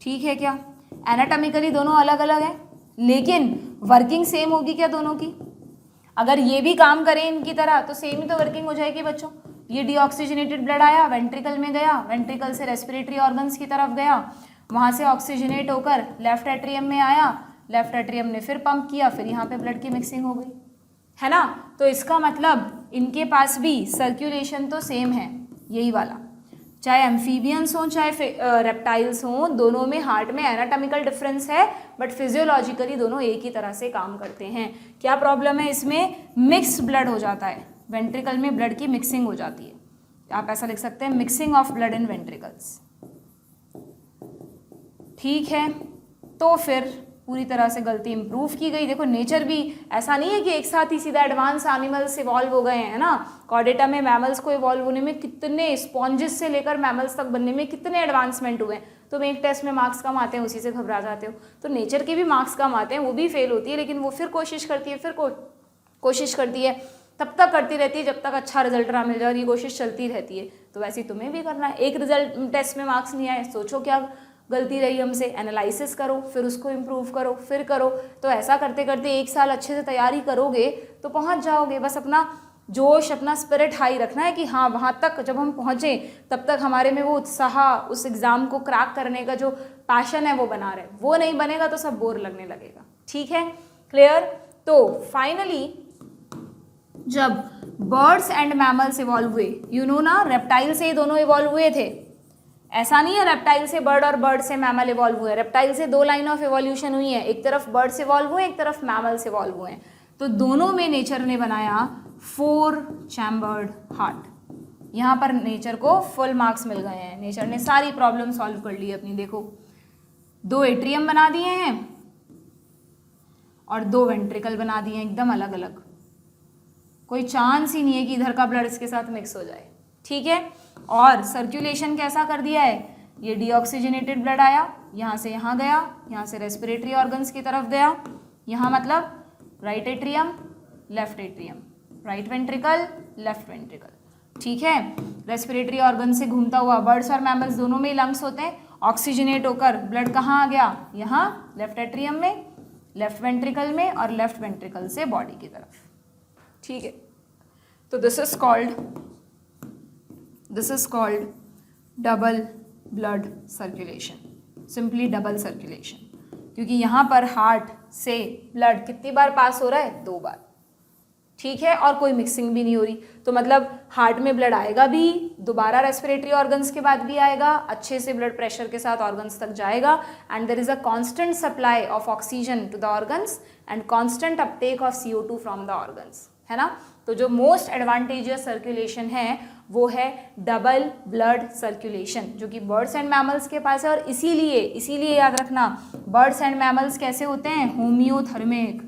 ठीक है क्या, एनाटॉमिकली दोनों अलग अलग हैं, लेकिन वर्किंग सेम होगी क्या दोनों की? अगर ये भी काम करें इनकी तरह तो सेम ही तो वर्किंग हो जाएगी बच्चों। ये डीऑक्सीजनेटेड ब्लड आया, वेंट्रिकल में गया, वेंट्रिकल से रेस्पिरेटरी ऑर्गन्स की तरफ गया, वहाँ से ऑक्सीजनेट होकर लेफ्ट एट्रियम में आया, लेफ्ट एट्रियम ने फिर पंप किया, फिर यहाँ पे ब्लड की मिक्सिंग हो गई, है ना। तो इसका मतलब इनके पास भी सर्कुलेशन तो सेम है, यही वाला, चाहे एम्फीबियंस हो चाहे रेप्टाइल्स हो, दोनों में हार्ट में एनाटॉमिकल डिफरेंस है, बट फिजियोलॉजिकली दोनों एक ही तरह से काम करते हैं। क्या प्रॉब्लम है इसमें, मिक्स्ड ब्लड हो जाता है, वेंट्रिकल में ब्लड की मिक्सिंग हो जाती है, आप ऐसा लिख सकते हैं mixing of blood in ventricles. ठीक है, तो फिर पूरी तरह से गलती इंप्रूव की गई। देखो नेचर भी ऐसा नहीं है कि एक साथ ही सीधा एडवांस एनिमल्स इवॉल्व हो गए हैं ना। कॉर्डेटा में मैमल्स को इवॉल्व होने में कितने, स्पॉन्जेस से लेकर मैमल्स तक बनने में कितने एडवांसमेंट हुए हैं। तुम एक टेस्ट में मार्क्स कम आते हैं, उसी से घबरा जाते हो। तो नेचर के भी मार्क्स कम आते हैं, वो भी फेल होती है, लेकिन वो फिर कोशिश करती है, कोशिश करती है, तब तक करती रहती है जब तक अच्छा रिजल्ट ना मिल जाए, और ये कोशिश चलती रहती है। तो वैसे ही तुम्हें भी करना है। एक रिजल्ट टेस्ट में मार्क्स नहीं आए, सोचो क्या गलती रही हमसे, एनालिसिस करो, फिर उसको इम्प्रूव करो, फिर करो। तो ऐसा करते करते 1 साल अच्छे से तैयारी करोगे तो पहुंच जाओगे। बस अपना जोश, अपना स्पिरिट हाई रखना है कि हाँ, वहाँ तक जब हम पहुँचे तब तक हमारे में वो उत्साह, उस एग्ज़ाम को क्रैक करने का जो पैशन है वो बना रहे। वो नहीं बनेगा तो सब बोर लगने लगेगा। ठीक है, क्लियर। तो फाइनली जब बर्ड्स एंड मैमल्स इवॉल्व हुए, यू नो ना, रेप्टाइल से दोनों इवॉल्व हुए थे। ऐसा नहीं है रेप्टाइल से बर्ड और बर्ड से मैमल इवॉल्व हुए। रेप्टाइल से 2 लाइन ऑफ इवोल्यूशन हुई है, एक तरफ बर्ड्स इवॉल्व हुए, एक तरफ मैमल्स इवॉल्व हुए हैं। तो दोनों में नेचर ने बनाया 4 चैम्बर्ड हार्ट। यहाँ पर नेचर को फुल मार्क्स मिल गए हैं, नेचर ने सारी प्रॉब्लम सॉल्व कर ली अपनी। देखो 2 एट्रियम बना दिए हैं और 2 वेंट्रिकल बना दिए हैं, एकदम अलग अलग। कोई चांस ही नहीं है कि इधर का ब्लड इसके साथ मिक्स हो जाए। ठीक है, और सर्कुलेशन कैसा कर दिया है, ये डीऑक्सीजनेटेड ब्लड आया, यहाँ से यहाँ गया, यहाँ से रेस्पिरेटरी ऑर्गन्स की तरफ गया, यहाँ मतलब right atrium, left atrium, right ventricle, left ventricle. ठीक है, रेस्पिरेटरी ऑर्गन से घूमता हुआ बर्ड्स और मैमल्स दोनों में लंग्स होते हैं, ऑक्सीजनेट होकर ब्लड कहाँ आ गया, यहाँ लेफ्ट एट्रियम में, लेफ्ट वेंट्रिकल में, और लेफ्ट वेंट्रिकल से बॉडी की तरफ। ठीक है, तो this is called double blood circulation, simply double circulation, क्योंकि यहाँ पर हार्ट से ब्लड कितनी बार पास हो रहा है, 2 बार। ठीक है, और कोई मिक्सिंग भी नहीं हो रही। तो मतलब हार्ट में ब्लड आएगा भी, दोबारा रेस्पिरेटरी ऑर्गन्स के बाद भी आएगा, अच्छे से ब्लड प्रेशर के साथ ऑर्गन्स तक जाएगा, and there is a constant supply of oxygen to the organs and constant uptake of CO2 from the organs, है ना। तो जो मोस्ट एडवांटेजियस सर्कुलेशन है वो है डबल ब्लड सर्कुलेशन, जो कि बर्ड्स एंड मैमल्स के पास है। और इसीलिए याद रखना, बर्ड्स एंड मैमल्स कैसे होते हैं, होम्योथर्मिक।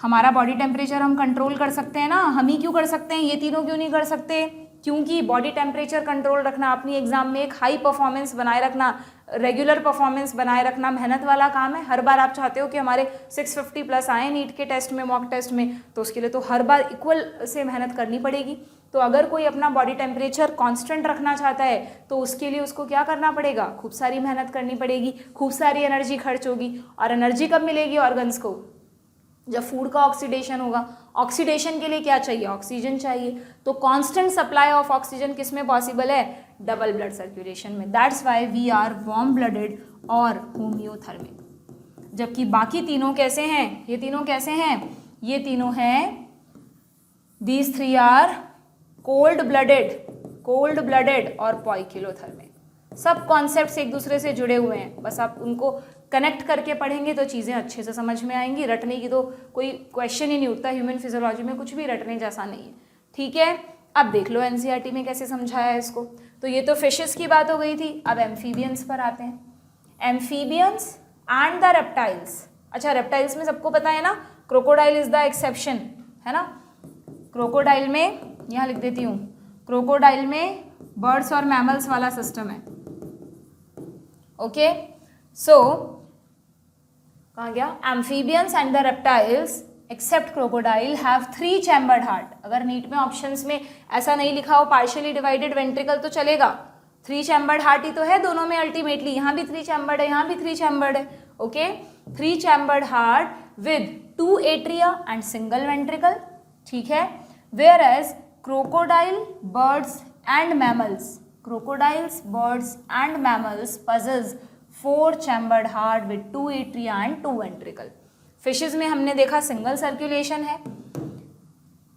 हमारा बॉडी टेम्परेचर हम कंट्रोल कर सकते हैं ना, हम ही क्यों कर सकते हैं, ये तीनों क्यों नहीं कर सकते, क्योंकि बॉडी टेम्परेचर कंट्रोल रखना, अपनी एग्जाम में एक हाई परफॉर्मेंस बनाए रखना, रेगुलर परफॉर्मेंस बनाए रखना मेहनत वाला काम है। हर बार आप चाहते हो कि हमारे 650 प्लस आए नीट के टेस्ट में, मॉक टेस्ट में, तो उसके लिए तो हर बार इक्वल से मेहनत करनी पड़ेगी। तो अगर कोई अपना बॉडी टेम्परेचर कांस्टेंट रखना चाहता है तो उसके लिए उसको क्या करना पड़ेगा, खूब सारी मेहनत करनी पड़ेगी, खूब सारी एनर्जी खर्च होगी। और एनर्जी कब मिलेगी ऑर्गन्स को, जब फूड का ऑक्सीडेशन होगा। ऑक्सीडेशन के लिए क्या चाहिए, ऑक्सीजन चाहिए। तो कांस्टेंट सप्लाई ऑफ ऑक्सीजन किस में पॉसिबल है, डबल ब्लड सर्कुलेशन में। That's why we are warm blooded और होम्योथर्मिक। जबकि बाकी तीनों कैसे हैं, ये तीनों कैसे हैं, ये तीनों हैं, these three are cold blooded और पॉइकिलोथर्मिक। सब कॉन्सेप्ट्स एक दूसरे से जुड़े हुए हैं, बस आप उनको कनेक्ट करके पढ़ेंगे तो चीज़ें अच्छे से समझ में आएंगी। रटने की तो कोई क्वेश्चन ही नहीं उठता, ह्यूमन फिजियोलॉजी में कुछ भी रटने जैसा नहीं है, ठीक है। अब देख लो एनसीईआरटी में कैसे समझाया है इसको। तो ये तो फिशेस की बात हो गई थी, अब एम्फीबियंस पर आते हैं। Amphibians and the reptiles. अच्छा, रेप्टाइल्स में सबको पता है ना, क्रोकोडाइल इज द एक्सेप्शन, है ना। क्रोकोडाइल में, यहाँ लिख देती हूँ, क्रोकोडाइल में बर्ड्स और मैमल्स वाला सिस्टम है, ओके। सो कहाँ गया, amphibians and the reptiles except crocodile have 3 chambered heart. अगर नीट में ऑप्शंस में ऐसा नहीं लिखा हो पार्शियली डिवाइडेड वेंट्रिकल तो चलेगा, 3 चैम्बर्ड हार्ट ही तो है दोनों में अल्टीमेटली, यहाँ भी 3 चैम्बर्ड है, यहाँ भी 3 चैम्बर्ड है, ओके। 3 chambered heart with 2 atria and single ventricle, ठीक है। Whereas crocodile, birds and mammals, crocodiles, birds and mammals possess 4 chambered heart with 2 atria and 2 ventricle. Fishes में हमने देखा सिंगल सर्कुलेशन है।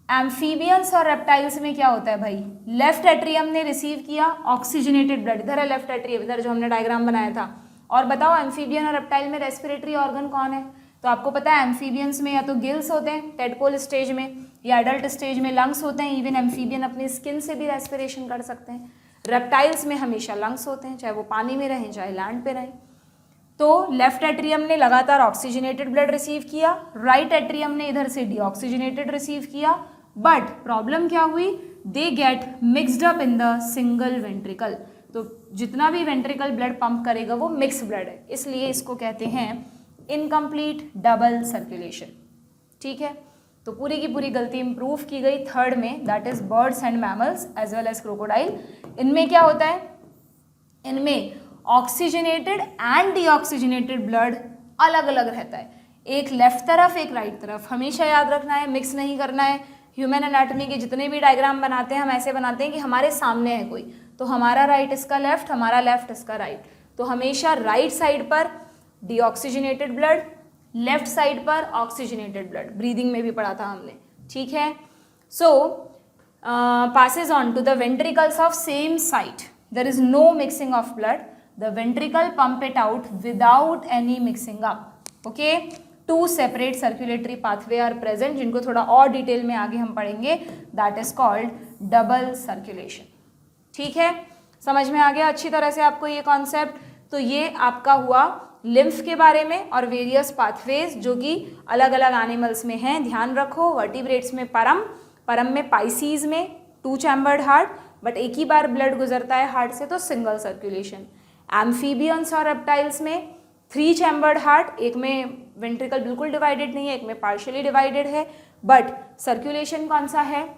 एम्फीबियंस और रेप्टाइल्स में क्या होता है भाई, लेफ्ट एट्रियम ने रिसीव किया ऑक्सीजनेटेड ब्लड, इधर है लेफ्ट एट्रियम, इधर जो हमने डायग्राम बनाया था। और बताओ एम्फीबियन और रेप्टाइल में रेस्पिरेटरी ऑर्गन कौन है, तो आपको पता है एम्फीबियंस में या तो गिल्स होते हैं टेडपोल स्टेज में, या एडल्ट स्टेज में लंग्स होते हैं। इवन एम्फीबियन अपनी स्किन से भी रेस्पिरेशन कर सकते हैं। रेप्टाइल्स में हमेशा लंग्स होते हैं, चाहे वो पानी में रहें चाहे लैंड पे रहें। तो लेफ्ट एट्रियम ने लगातार ऑक्सीजनेटेड ब्लड रिसीव किया, राइट एट्रियम ने इधर से डीऑक्सीजनेटेड रिसीव किया। बट प्रॉब्लम क्या हुई, they get mixed up in the single ventricle. तो जितना भी वेंट्रिकल ब्लड पंप करेगा वो मिक्स ब्लड है, इसलिए इसको कहते हैं इनकम्प्लीट डबल सर्कुलेशन, ठीक है। तो पूरी की पूरी गलती इंप्रूव की गई थर्ड में, that is birds and mammals as well as crocodile. इनमें क्या होता है, इनमें ऑक्सीजनेटेड एंड डीऑक्सीजनेटेड ब्लड अलग अलग रहता है, एक लेफ्ट तरफ एक राइट तरफ। हमेशा याद रखना है, मिक्स नहीं करना है। ह्यूमन एनाटॉमी के जितने भी डायग्राम बनाते हैं हम ऐसे बनाते हैं कि हमारे सामने है कोई, तो हमारा राइट इसका लेफ्ट, हमारा लेफ्ट इसका राइट। तो हमेशा राइट साइड पर डीऑक्सीजनेटेड ब्लड, लेफ्ट साइड पर ऑक्सीजनेटेड ब्लड, ब्रीदिंग में भी पढ़ा था हमने, ठीक है। सो passes on to the ventricles of same site. There is no mixing of blood. The ventricle pump it out without any mixing up. Okay. 2 separate circulatory pathway are present, जिनको थोड़ा और डिटेल में आगे हम पढ़ेंगे. That is called double circulation. ठीक है, समझ में आ गया अच्छी तरह से आपको ये कॉन्सेप्ट। तो ये आपका हुआ लिम्फ के बारे में और वेरियस पाथवेज जो कि अलग अलग एनिमल्स में हैं। ध्यान रखो, वर्टिब्रेट्स में परम में पाइसीज में 2 चैम्बर्ड हार्ट, बट एक ही बार ब्लड गुजरता है हार्ट से तो सिंगल सर्कुलेशन। एम्फीबियंस और रेप्टाइल्स में 3 चैम्बर्ड हार्ट, एक में वेंट्रिकल बिल्कुल डिवाइडेड नहीं है, एक में पार्शियली डिवाइडेड है, बट सर्कुलेशन कौन सा है,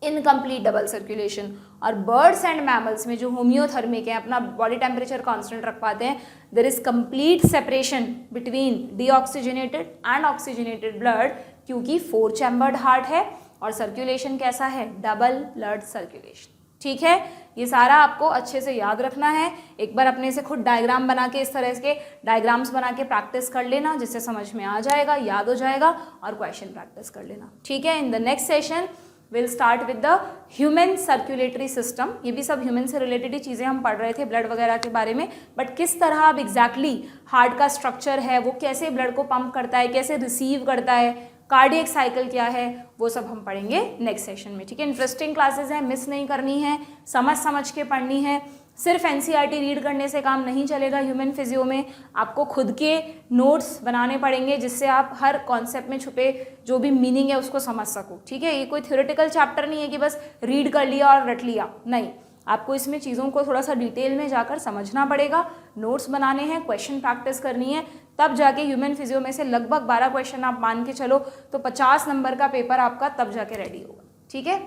इनकम्प्लीट डबल सर्कुलेशन। और बर्ड्स एंड मैमल्स में जो होम्योथर्मिक है, अपना बॉडी टेम्परेचर कांस्टेंट रख पाते हैं, there is complete separation between deoxygenated and oxygenated blood, क्योंकि 4 चैम्बर्ड हार्ट है और सर्कुलेशन कैसा है, डबल ब्लड सर्कुलेशन। ठीक है, ये सारा आपको अच्छे से याद रखना है। एक बार अपने से खुद डायग्राम बना के, इस तरह के डायग्राम्स बना के प्रैक्टिस कर लेना, जिससे समझ में आ जाएगा, याद हो जाएगा, और क्वेश्चन प्रैक्टिस कर लेना। ठीक है, in the next session will start with the human circulatory system. ये भी सब ह्यूमन से रिलेटेड ही चीज़ें हम पढ़ रहे थे ब्लड वगैरह के बारे में, बट किस तरह अब एग्जैक्टली हार्ट का स्ट्रक्चर है, वो कैसे ब्लड को पंप करता है, कैसे रिसीव करता है, कार्डियक साइकिल क्या है, वो सब हम पढ़ेंगे नेक्स्ट सेशन में। ठीक है, इंटरेस्टिंग क्लासेस हैं, मिस नहीं करनी है, समझ समझ के पढ़नी है। सिर्फ एनसीईआरटी रीड करने से काम नहीं चलेगा। ह्यूमन फिजियो में आपको खुद के नोट्स बनाने पड़ेंगे, जिससे आप हर कॉन्सेप्ट में छुपे जो भी मीनिंग है उसको समझ सको। ठीक है, ये कोई थ्योरेटिकल चैप्टर नहीं है कि बस रीड कर लिया और रट लिया, नहीं, आपको इसमें चीज़ों को थोड़ा सा डिटेल में जाकर समझना पड़ेगा, नोट्स बनाने हैं, क्वेश्चन प्रैक्टिस करनी है, तब जाके ह्यूमन फिजियो में से लगभग 12 क्वेश्चन आप मान के चलो तो 50 नंबर का पेपर आपका तब जाके रेडी होगा। ठीक है।